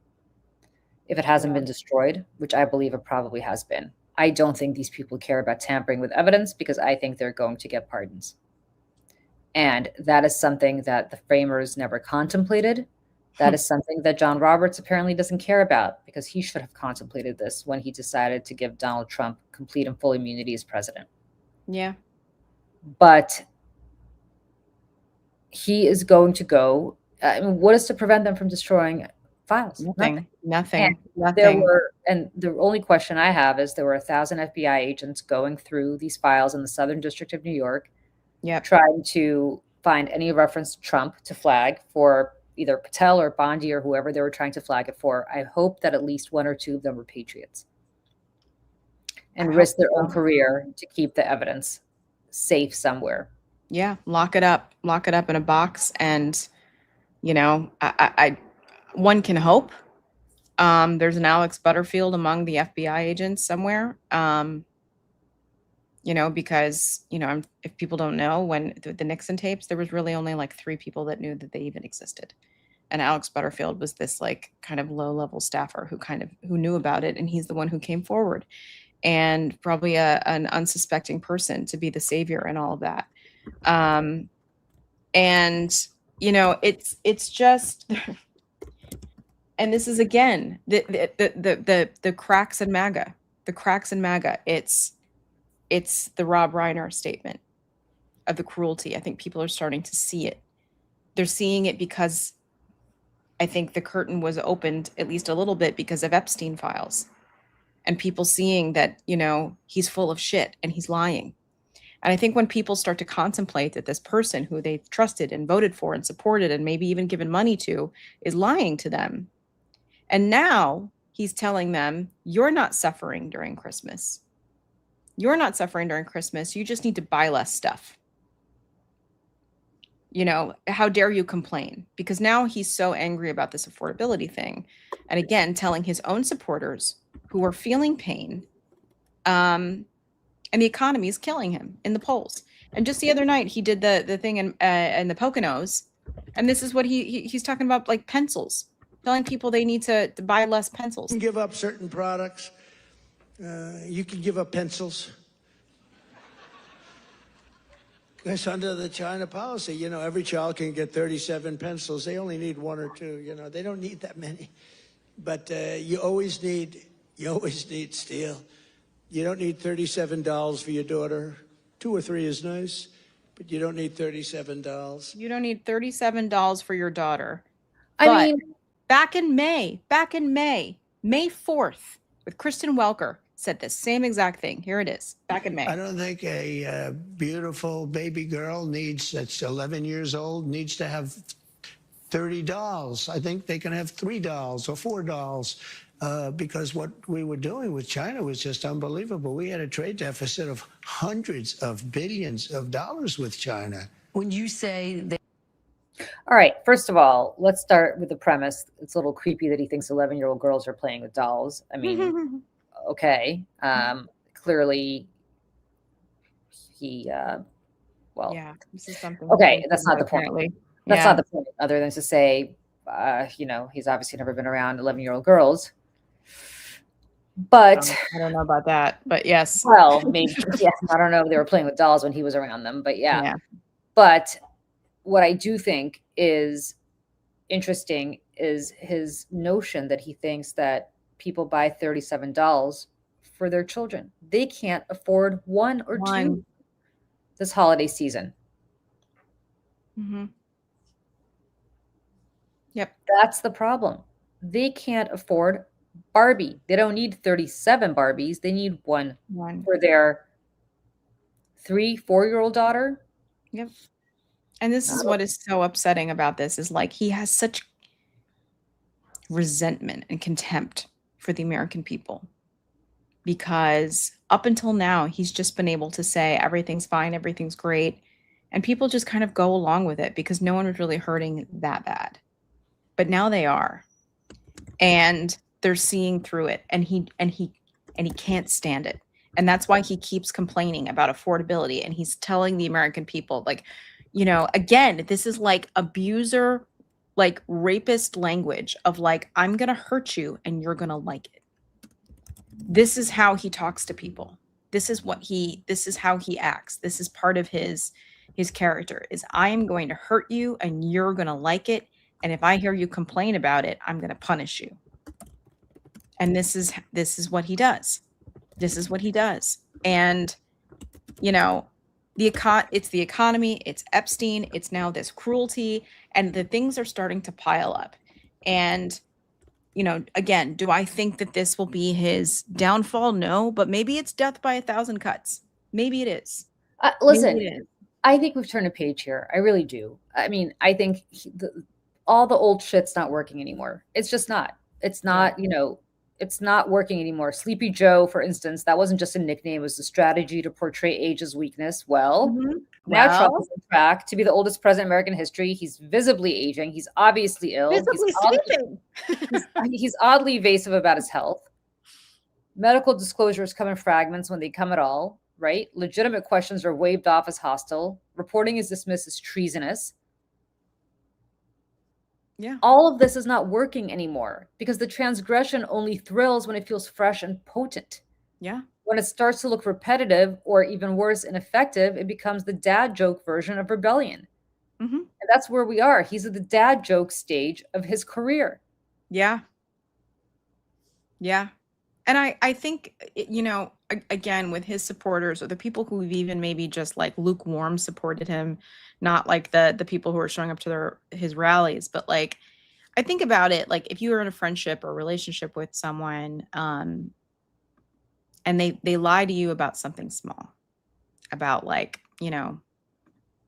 if it hasn't been destroyed, which I believe it probably has been. I don't think these people care about tampering with evidence because I think they're going to get pardons. And that is something that the framers never contemplated. That is something that John Roberts apparently doesn't care about because he should have contemplated this when he decided to give Donald Trump complete and full immunity as president. Yeah. But he is going to go. I mean, what is to prevent them from destroying files? Nothing. And the only question I have is there were 1,000 FBI agents going through these files in the Southern District of New York, trying to find any reference to Trump to flag for either Patel or Bondi or whoever they were trying to flag it for. I hope that at least one or two of them were patriots and risk their own career to keep the evidence safe somewhere. Yeah, lock it up in a box, and I one can hope there's an Alex Butterfield among the FBI agents somewhere. Because if people don't know, when the Nixon tapes, there was really only like 3 people that knew that they even existed, and Alex Butterfield was this like kind of low-level staffer who knew about it, and he's the one who came forward, and probably an unsuspecting person to be the savior and all of that. It's just, and this is again the cracks in MAGA, It's the Rob Reiner statement of the cruelty. I think people are starting to see it. They're seeing it because I think the curtain was opened at least a little bit because of Epstein files and people seeing that, he's full of shit and he's lying. And I think when people start to contemplate that this person who they trusted and voted for and supported and maybe even given money to is lying to them. And now he's telling them, you're not suffering during Christmas. You're not suffering during Christmas. You just need to buy less stuff. How dare you complain? Because now he's so angry about this affordability thing. And again, telling his own supporters who are feeling pain, and the economy is killing him in the polls. And just the other night, he did the thing in the Poconos. And this is what he's talking about, like pencils, telling people they need to buy less pencils. You can give up certain products. You can give up pencils. That's under the China policy. Every child can get 37 pencils. They only need 1 or 2. They don't need that many. But you always need steel. You don't need $37 for your daughter. 2 or 3 is nice, but you don't need $37. You don't need $37 for your daughter. I mean, back in May 4th, with Kristen Welker, said the same exact thing. Here it is, back in May. I don't think a beautiful baby girl that's 11 years old needs to have 30 dolls. I think they can have 3 dolls or 4 dolls because what we were doing with China was just unbelievable. We had a trade deficit of hundreds of billions of dollars with China. When you say that. All right, first of all, let's start with the premise. It's a little creepy that he thinks 11-year-old girls are playing with dolls. I mean, okay. Clearly, he, yeah, this is something. Okay, that's not the point. That's Yeah. not the point, other than to say, he's obviously never been around 11-year-old girls. But, I don't know about that, but yes. well, maybe, yeah, I don't know if they were playing with dolls when he was around them, but yeah. Yeah. But what I do think is interesting is his notion that he thinks that people buy 37 dolls for their children. They can't afford one or two One. this holiday season. Mm-hmm. Yep. That's the problem. They can't afford Barbie. They don't need 37 Barbies. They need one for their 3-4-year-old daughter. Yep. And this is what is so upsetting about this is like he has such resentment and contempt for the American people, because up until now he's just been able to say everything's fine, everything's great, and people just kind of go along with it because no one was really hurting that bad. But now they are, and they're seeing through it, and he can't stand it. And that's why he keeps complaining about affordability, and he's telling the American people, like, again, this is like abuser, like rapist language of like, I'm going to hurt you and you're going to like it. This is how he talks to people. This is how he acts. This is part of his character is I am going to hurt you and you're going to like it. And if I hear you complain about it, I'm going to punish you. And this is what he does. This is what he does. And, it's the economy, it's Epstein, it's now this cruelty, and the things are starting to pile up. And, again, do I think that this will be his downfall? No, but maybe it's death by 1,000 cuts. Maybe it is. Listen, Maybe it is. I think we've turned a page here. I really do. I mean, I think all the old shit's not working anymore. It's just not. It's not, it's not working anymore. Sleepy Joe, for instance, that wasn't just a nickname. It was a strategy to portray age as weakness. Well, now Trump is on track to be the oldest president in American history. He's visibly aging. He's obviously ill. He's oddly evasive about his health. Medical disclosures come in fragments when they come at all, right? Legitimate questions are waved off as hostile. Reporting is dismissed as treasonous. Yeah. All of this is not working anymore because the transgression only thrills when it feels fresh and potent. Yeah. When it starts to look repetitive or even worse, ineffective, it becomes the dad joke version of rebellion. Mm-hmm. And that's where we are. He's at the dad joke stage of his career. Yeah. Yeah. And I think, again, with his supporters or the people who've even maybe just like lukewarm supported him, not like the people who are showing up to his rallies, but like, I think about it, like if you were in a friendship or relationship with someone, and they lie to you about something small, about like,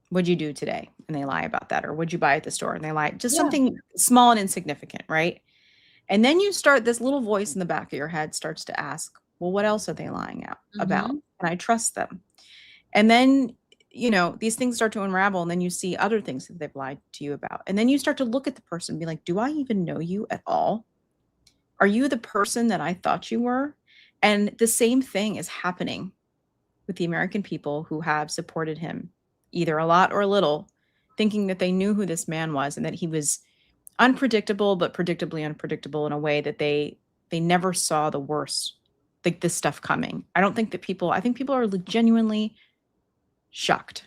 what'd you do today? And they lie about that. Or what'd you buy at the store? And they lie, just something small and insignificant, right? And then this little voice in the back of your head starts to ask, well, what else are they lying about? And I trust them. And then, these things start to unravel, and then you see other things that they've lied to you about. And then you start to look at the person and be like, do I even know you at all? Are you the person that I thought you were? And the same thing is happening with the American people who have supported him, either a lot or a little, thinking that they knew who this man was and that he was unpredictable, but predictably unpredictable in a way that they never saw the worst, like this stuff coming. I think people are genuinely shocked.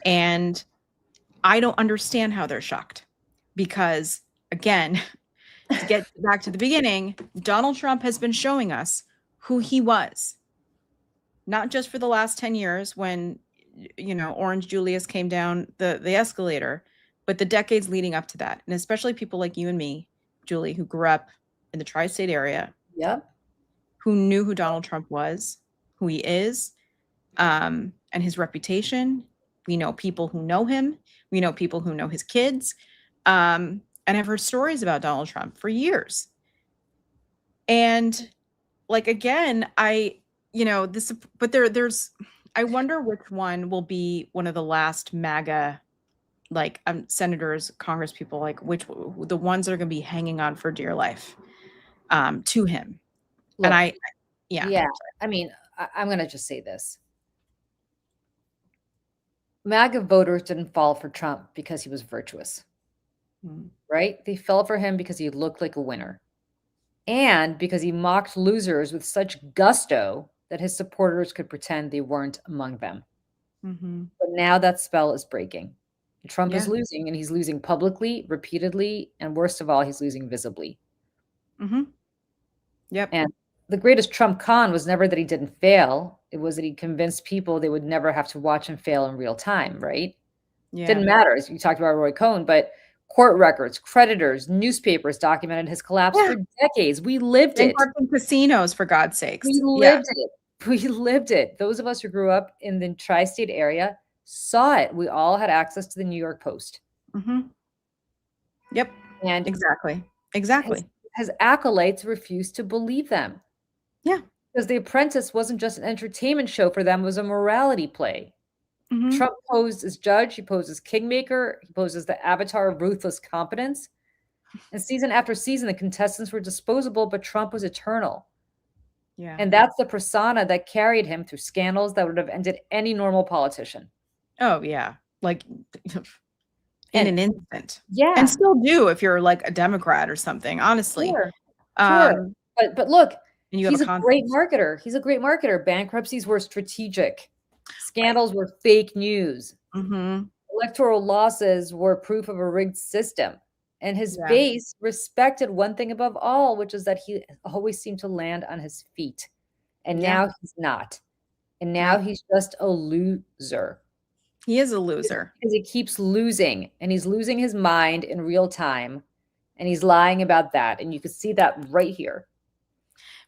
And I don't understand how they're shocked because, again, to get back to the beginning, Donald Trump has been showing us who he was, not just for the last 10 years when, Orange Julius came down the escalator, but the decades leading up to that. And especially people like you and me, Julie, who grew up in the tri-state area, who knew who Donald Trump was, who he is, and his reputation. We know people who know him. We know people who know his kids, and have heard stories about Donald Trump for years. And like, again, I wonder which one will be one of the last MAGA, like senators, Congress people, like the ones that are going to be hanging on for dear life to him. Look, and I mean, I'm going to just say this. MAGA voters didn't fall for Trump because he was virtuous, right? They fell for him because he looked like a winner and because he mocked losers with such gusto that his supporters could pretend they weren't among them. But now that spell is breaking. Trump is losing, and he's losing publicly, repeatedly, and worst of all, he's losing visibly. Yep. And the greatest Trump con was never that he didn't fail. It was that he convinced people they would never have to watch him fail in real time, right? Yeah. Didn't matter. As you talked about Roy Cohn, but court records, creditors, newspapers documented his collapse for decades. We lived it. In casinos, for God's sakes. We lived it. We lived it. Those of us who grew up in the tri-state area saw it. We all had access to the New York Post. Yep. And exactly. His acolytes refused to believe them. Yeah. Because The Apprentice wasn't just an entertainment show for them, it was a morality play. Trump posed as judge, he posed as kingmaker, he posed as the avatar of ruthless competence. And season after season, the contestants were disposable, but Trump was eternal. Yeah. And that's the persona that carried him through scandals that would have ended any normal politician. Oh, yeah. Like in an instant. Yeah. And still do if you're like a Democrat or something, honestly. Sure. Um, But look, and you have he's a great marketer. He's a great marketer. Bankruptcies were strategic. Scandals were fake news. Electoral losses were proof of a rigged system. And his base respected one thing above all, which is that he always seemed to land on his feet. And now he's not. And now he's just a loser. He is a loser. Because he keeps losing. And he's losing his mind in real time. And he's lying about that. And you can see that right here.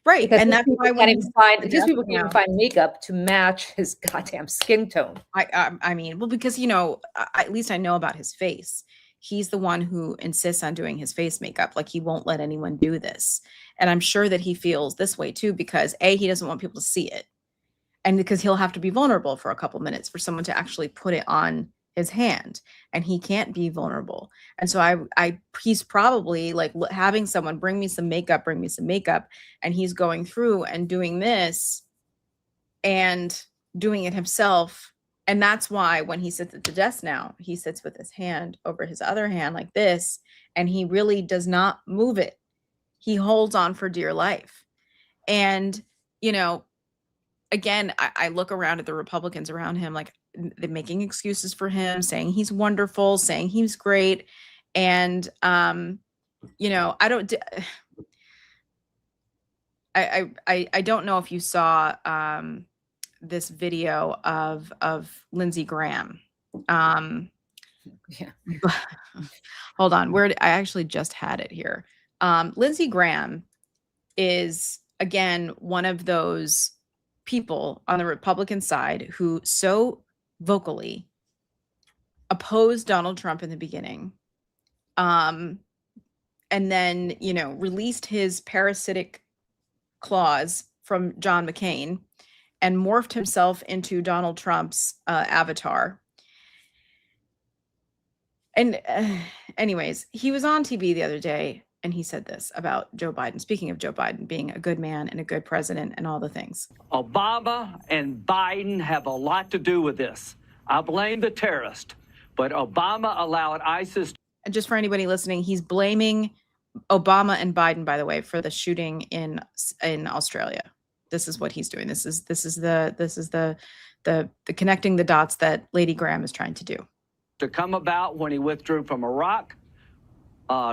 Right. Because and that's why these people can't even find makeup to match his goddamn skin tone. I mean, well, because, you know, at least I know about his face. He's the one who insists on doing his face makeup. Like, he won't let anyone do this. And I'm sure that he feels this way too, because A, he doesn't want people to see it. And because he'll have to be vulnerable for a couple minutes for someone to actually put it on his hand, and he can't be vulnerable. And so he's probably like having someone bring me some makeup, and he's going through and doing this and doing it himself. And that's why when he sits at the desk now, he sits with his hand over his other hand like this, and he really does not move it. He holds on for dear life. And, you know, again, I look around at the Republicans around him, like they're making excuses for him, saying he's wonderful, saying he's great. And, you know, I don't know if you saw this video of Lindsey Graham. Hold on, I actually just had it here. Lindsey Graham is, again, one of those people on the Republican side who so vocally opposed Donald Trump in the beginning, and then, you know, released his parasitic claws from John McCain and morphed himself into Donald Trump's avatar. And anyways, he was on TV the other day and he said this about Joe Biden, speaking of Joe Biden being a good man and a good president and all the things. Obama and Biden have a lot to do with this. I blame the terrorist, but Obama allowed ISIS. And just for anybody listening, he's blaming Obama and Biden, by the way, for the shooting in Australia. This is what he's doing. This is the connecting the dots that Lady Graham is trying to do. To come about when he withdrew from Iraq.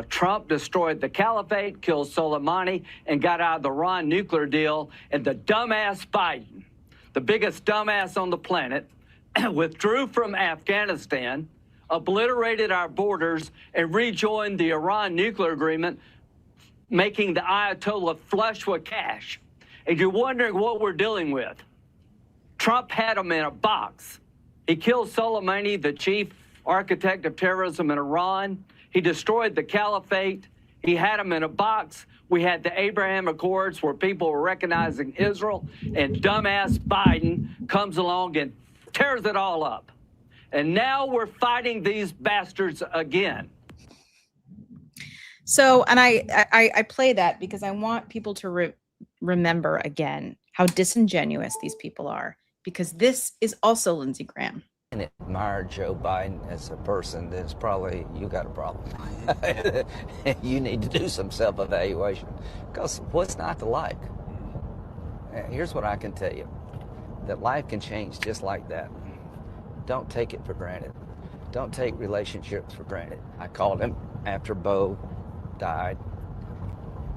Trump destroyed the caliphate, killed Soleimani, and got out of the Iran nuclear deal. And the dumbass Biden, the biggest dumbass on the planet, withdrew from Afghanistan, obliterated our borders, and rejoined the Iran nuclear agreement, making the Ayatollah flush with cash. And you're wondering what we're dealing with. Trump had him in a box. He killed Soleimani, the chief architect of terrorism in Iran. He destroyed the caliphate. He had him in a box. We had the Abraham Accords where people were recognizing Israel, and dumbass Biden comes along and tears it all up. And now we're fighting these bastards again. So, and I play that because I want people to remember again how disingenuous these people are, because this is also Lindsey Graham. can admire Joe Biden as a person, then it's probably you got a problem. You need to do some self-evaluation, because what's not to like? Here's what I can tell you, that life can change just like that. Don't take it for granted. Don't take relationships for granted. I called him after Bo died,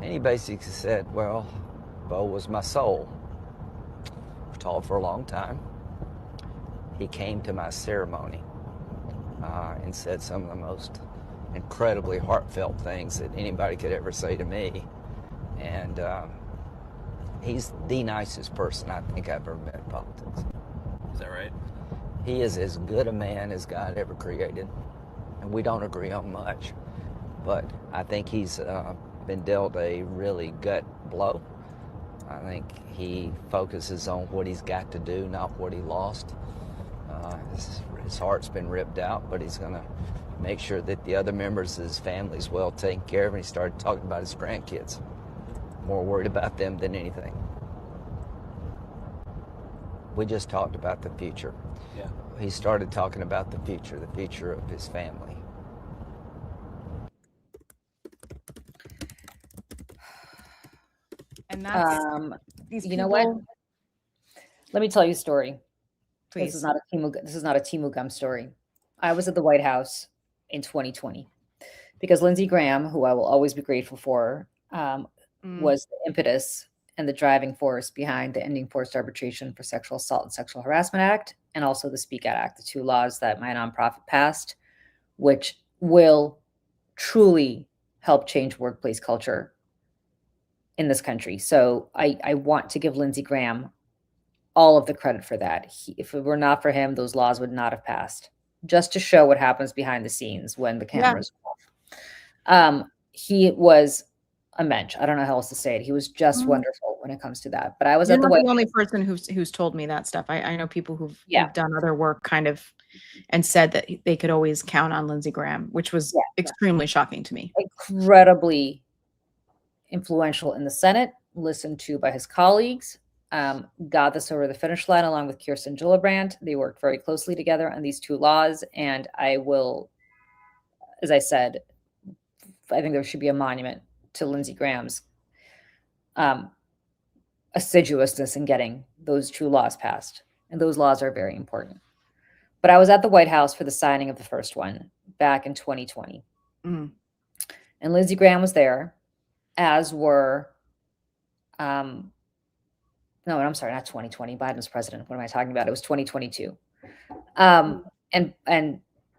and he basically said, well, Bo was my soul. We talked for a long time. He came to my ceremony and said some of the most incredibly heartfelt things that anybody could ever say to me. And he's the nicest person I think I've ever met in politics. Is that right? He is as good a man as God ever created. And we don't agree on much. But I think he's been dealt a really gut blow. I think he focuses on what he's got to do, not what he lost. His heart's been ripped out, but he's going to make sure that the other members of his family is well taken care of. And he started talking about his grandkids. More worried about them than anything. We just talked about the future. Yeah. He started talking about the future of his family. And that's these you know what? people- Let me tell you a story. Please. This is not a Timu Gum story. I was at the White House in 2020 because Lindsey Graham, who I will always be grateful for, was the impetus and the driving force behind the Ending Forced Arbitration for Sexual Assault and Sexual Harassment Act, and also the Speak Out Act, the two laws that my nonprofit passed, which will truly help change workplace culture in this country. So I want to give Lindsey Graham all of the credit for that. If it were not for him, those laws would not have passed. Just to show what happens behind the scenes when the cameras are off. He was a mensch. I don't know how else to say it. He was just wonderful when it comes to that. But I was You're at the not White the only person who's told me that stuff. I know people who've Yeah. done other work kind of and said that they could always count on Lindsey Graham, which was extremely shocking to me. Incredibly influential in the Senate, listened to by his colleagues, got this over the finish line along with Kirsten Gillibrand. They worked very closely together on these two laws. And I will, as I said, I think there should be a monument to Lindsey Graham's assiduousness in getting those two laws passed. And those laws are very important. But I was at the White House for the signing of the first one back in 2020. Mm. And Lindsey Graham was there, as were, no, I'm sorry, not 2020. Biden was president. What am I talking about? It was 2022. And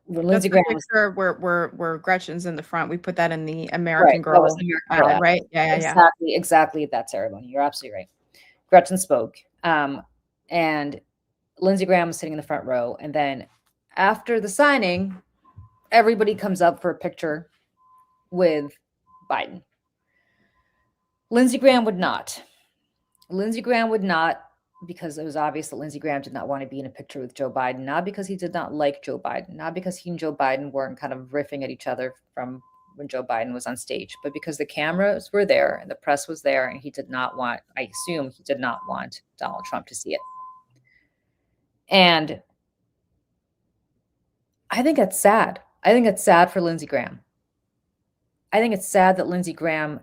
when Lindsey That's Graham the was picture where Gretchen's in the front. We put that in the American Right, that was Girl, the American Girl. right? Yeah. exactly at that ceremony. You're absolutely right. Gretchen spoke, and Lindsey Graham was sitting in the front row. And then after the signing, everybody comes up for a picture with Biden. Lindsey Graham would not. Lindsey Graham would not, because it was obvious that Lindsey Graham did not want to be in a picture with Joe Biden, not because he did not like Joe Biden, not because he and Joe Biden weren't kind of riffing at each other from when Joe Biden was on stage, but because the cameras were there and the press was there, and he did not want, I assume he did not want Donald Trump to see it. And I think that's sad. I think it's sad for Lindsey Graham. I think it's sad that Lindsey Graham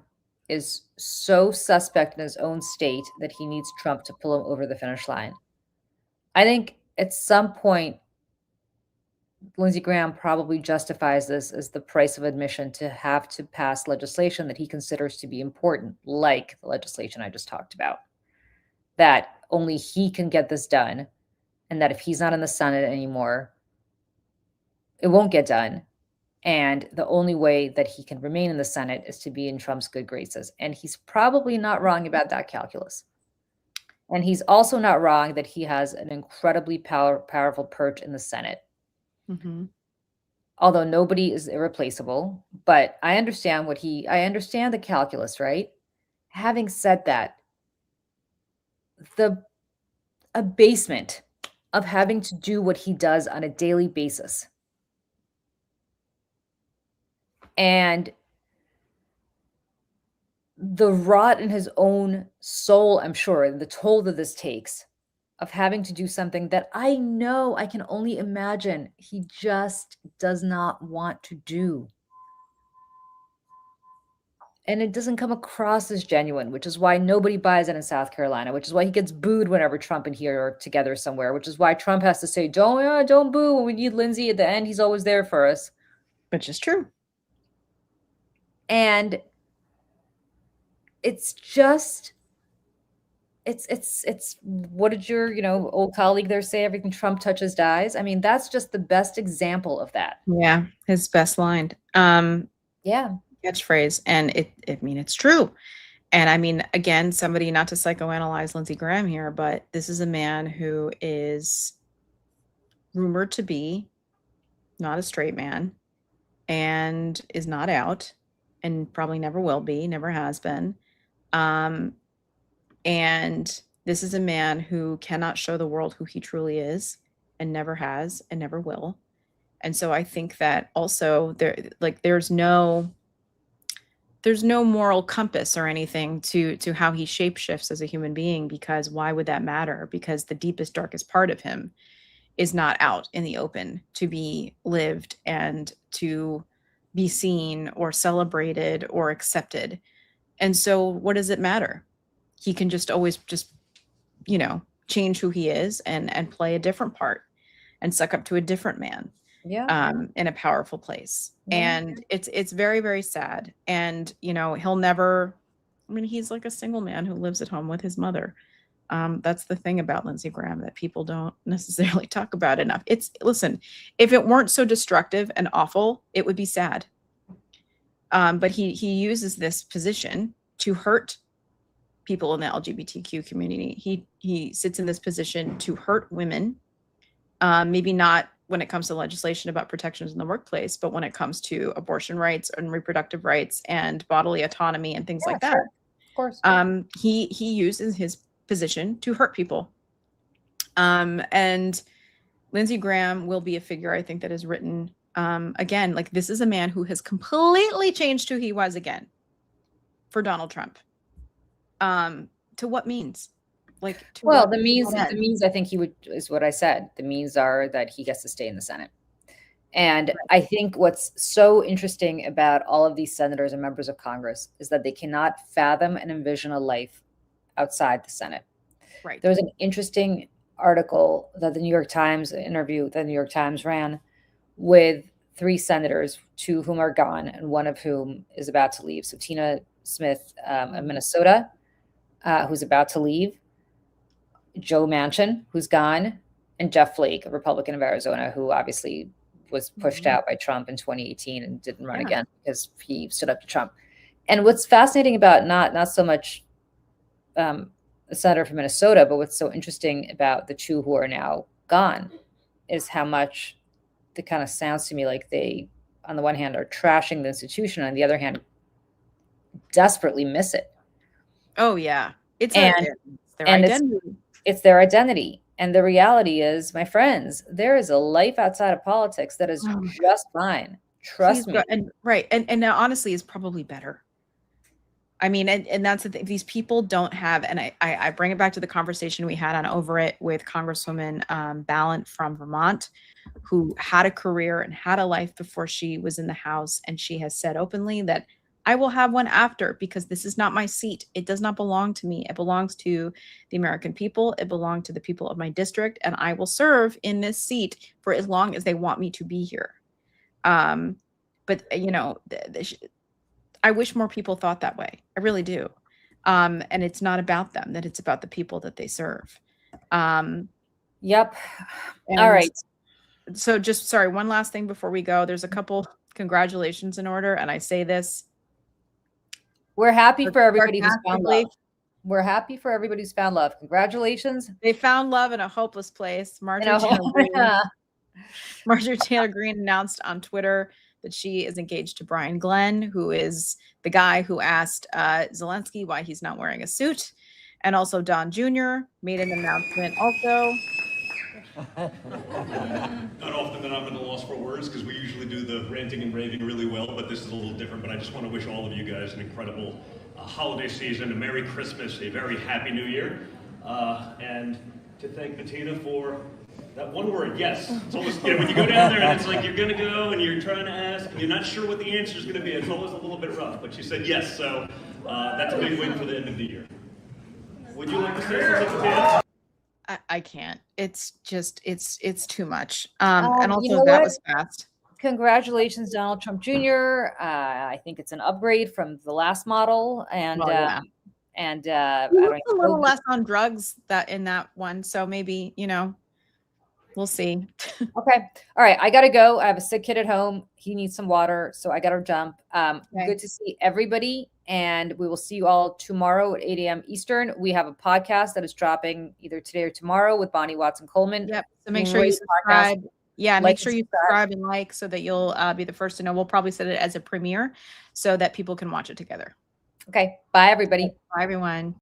is so suspect in his own state that he needs Trump to pull him over the finish line. I think at some point, Lindsey Graham probably justifies this as the price of admission to have to pass legislation that he considers to be important, like the legislation I just talked about, that only he can get this done, and that if he's not in the Senate anymore, it won't get done. And the only way that he can remain in the Senate is to be in Trump's good graces. And he's probably not wrong about that calculus. And he's also not wrong that he has an incredibly powerful perch in the Senate. Mm-hmm. Although nobody is irreplaceable, but I understand I understand the calculus, right? Having said that, the abasement of having to do what he does on a daily basis, and the rot in his own soul, I'm sure, the toll that this takes, of having to do something that I know, I can only imagine he just does not want to do. And it doesn't come across as genuine, which is why nobody buys it in South Carolina, which is why he gets booed whenever Trump and he are together somewhere, which is why Trump has to say, don't boo. When we need Lindsey at the end, he's always there for us. Which is true. And it's just, it's what did your, old colleague there say? Everything Trump touches dies. I mean, that's just the best example of that. Yeah. His best line. Yeah. Catchphrase. And it's true. And I mean, again, somebody, not to psychoanalyze Lindsey Graham here, but this is a man who is rumored to be not a straight man and is not out and probably never will be, never has been. And this is a man who cannot show the world who he truly is and never has and never will. And so I think that also there's no moral compass or anything to how he shapeshifts as a human being, because why would that matter? Because the deepest, darkest part of him is not out in the open to be lived and to be seen or celebrated or accepted. And so what does it matter? He can just always change who he is and play a different part and suck up to a different man. Yeah. In a powerful place. Yeah. And it's very, very sad. And, he'll never, he's like a single man who lives at home with his mother. That's the thing about Lindsey Graham that people don't necessarily talk about enough. Listen, if it weren't so destructive and awful, it would be sad. But he uses this position to hurt people in the LGBTQ community. He sits in this position to hurt women. Maybe not when it comes to legislation about protections in the workplace, but when it comes to abortion rights and reproductive rights and bodily autonomy and things like that. Sure. Of course. He uses his position to hurt people. And Lindsey Graham will be a figure, I think, that is written again, like this is a man who has completely changed who he was again for Donald Trump. To what means? The means I think is what I said. The means are that he gets to stay in the Senate. And I think what's so interesting about all of these senators and members of Congress is that they cannot fathom and envision a life outside the Senate. Right. There was an interesting article that the New York Times ran with 3 senators, 2 of whom are gone and one of whom is about to leave. So Tina Smith of Minnesota, who's about to leave, Joe Manchin, who's gone, and Jeff Flake, a Republican of Arizona, who obviously was pushed out by Trump in 2018 and didn't run again because he stood up to Trump. And what's fascinating about not so much a senator from Minnesota, but what's so interesting about the 2 who are now gone is how much it kind of sounds to me like they, on the one hand, are trashing the institution, on the other hand, desperately miss it. Oh yeah, it's their identity. And the reality is, my friends, there is a life outside of politics that is just fine. Trust me. And now honestly is probably better. I mean, and that's the thing. These people don't have, and I bring it back to the conversation we had on Over It with Congresswoman Balint from Vermont, who had a career and had a life before she was in the House. And she has said openly that I will have one after, because this is not my seat. It does not belong to me. It belongs to the American people. It belongs to the people of my district. And I will serve in this seat for as long as they want me to be here. But, I wish more people thought that way. I really do. And it's not about them, that it's about the people that they serve. Yep. All right. So one last thing before we go. There's a couple congratulations in order. And I say this. We're happy for everybody who's found love. We're happy for everybody who's found love. Congratulations. They found love in a hopeless place. Marjorie Taylor Greene announced on Twitter that she is engaged to Brian Glenn, who is the guy who asked Zelensky why he's not wearing a suit. And also Don Jr. made an announcement also. Not often that I'm at a loss for words, because we usually do the ranting and raving really well, but this is a little different. But I just want to wish all of you guys an incredible holiday season, a Merry Christmas, a very Happy New Year. And to thank Bettina for that one word, yes. It's almost, you know, when you go down there and it's like you're going to go and you're trying to ask and you're not sure what the answer is going to be, it's always a little bit rough. But she said yes, so that's a big win for the end of the year. Would you like to say something, Bettina? I can't. It's just, it's too much. And also you know that what? was fast. Congratulations, Donald Trump Jr. I think it's an upgrade from the last model, and Well, yeah. I He don't was a little know. less on drugs that in that one. So maybe, you know, we'll see. Okay, all right. I gotta go. I have a sick kid at home. He needs some water, so I gotta jump. Okay. Good to see everybody, and we will see you all tomorrow at 8 a.m. Eastern. We have a podcast that is dropping either today or tomorrow with Bonnie Watson Coleman. Yep. So make sure Great you podcast. subscribe. Yeah, Like make and sure you subscribe and like so that you'll be the first to know. We'll probably set it as a premiere so that people can watch it together. Okay, bye everybody. Bye, everyone.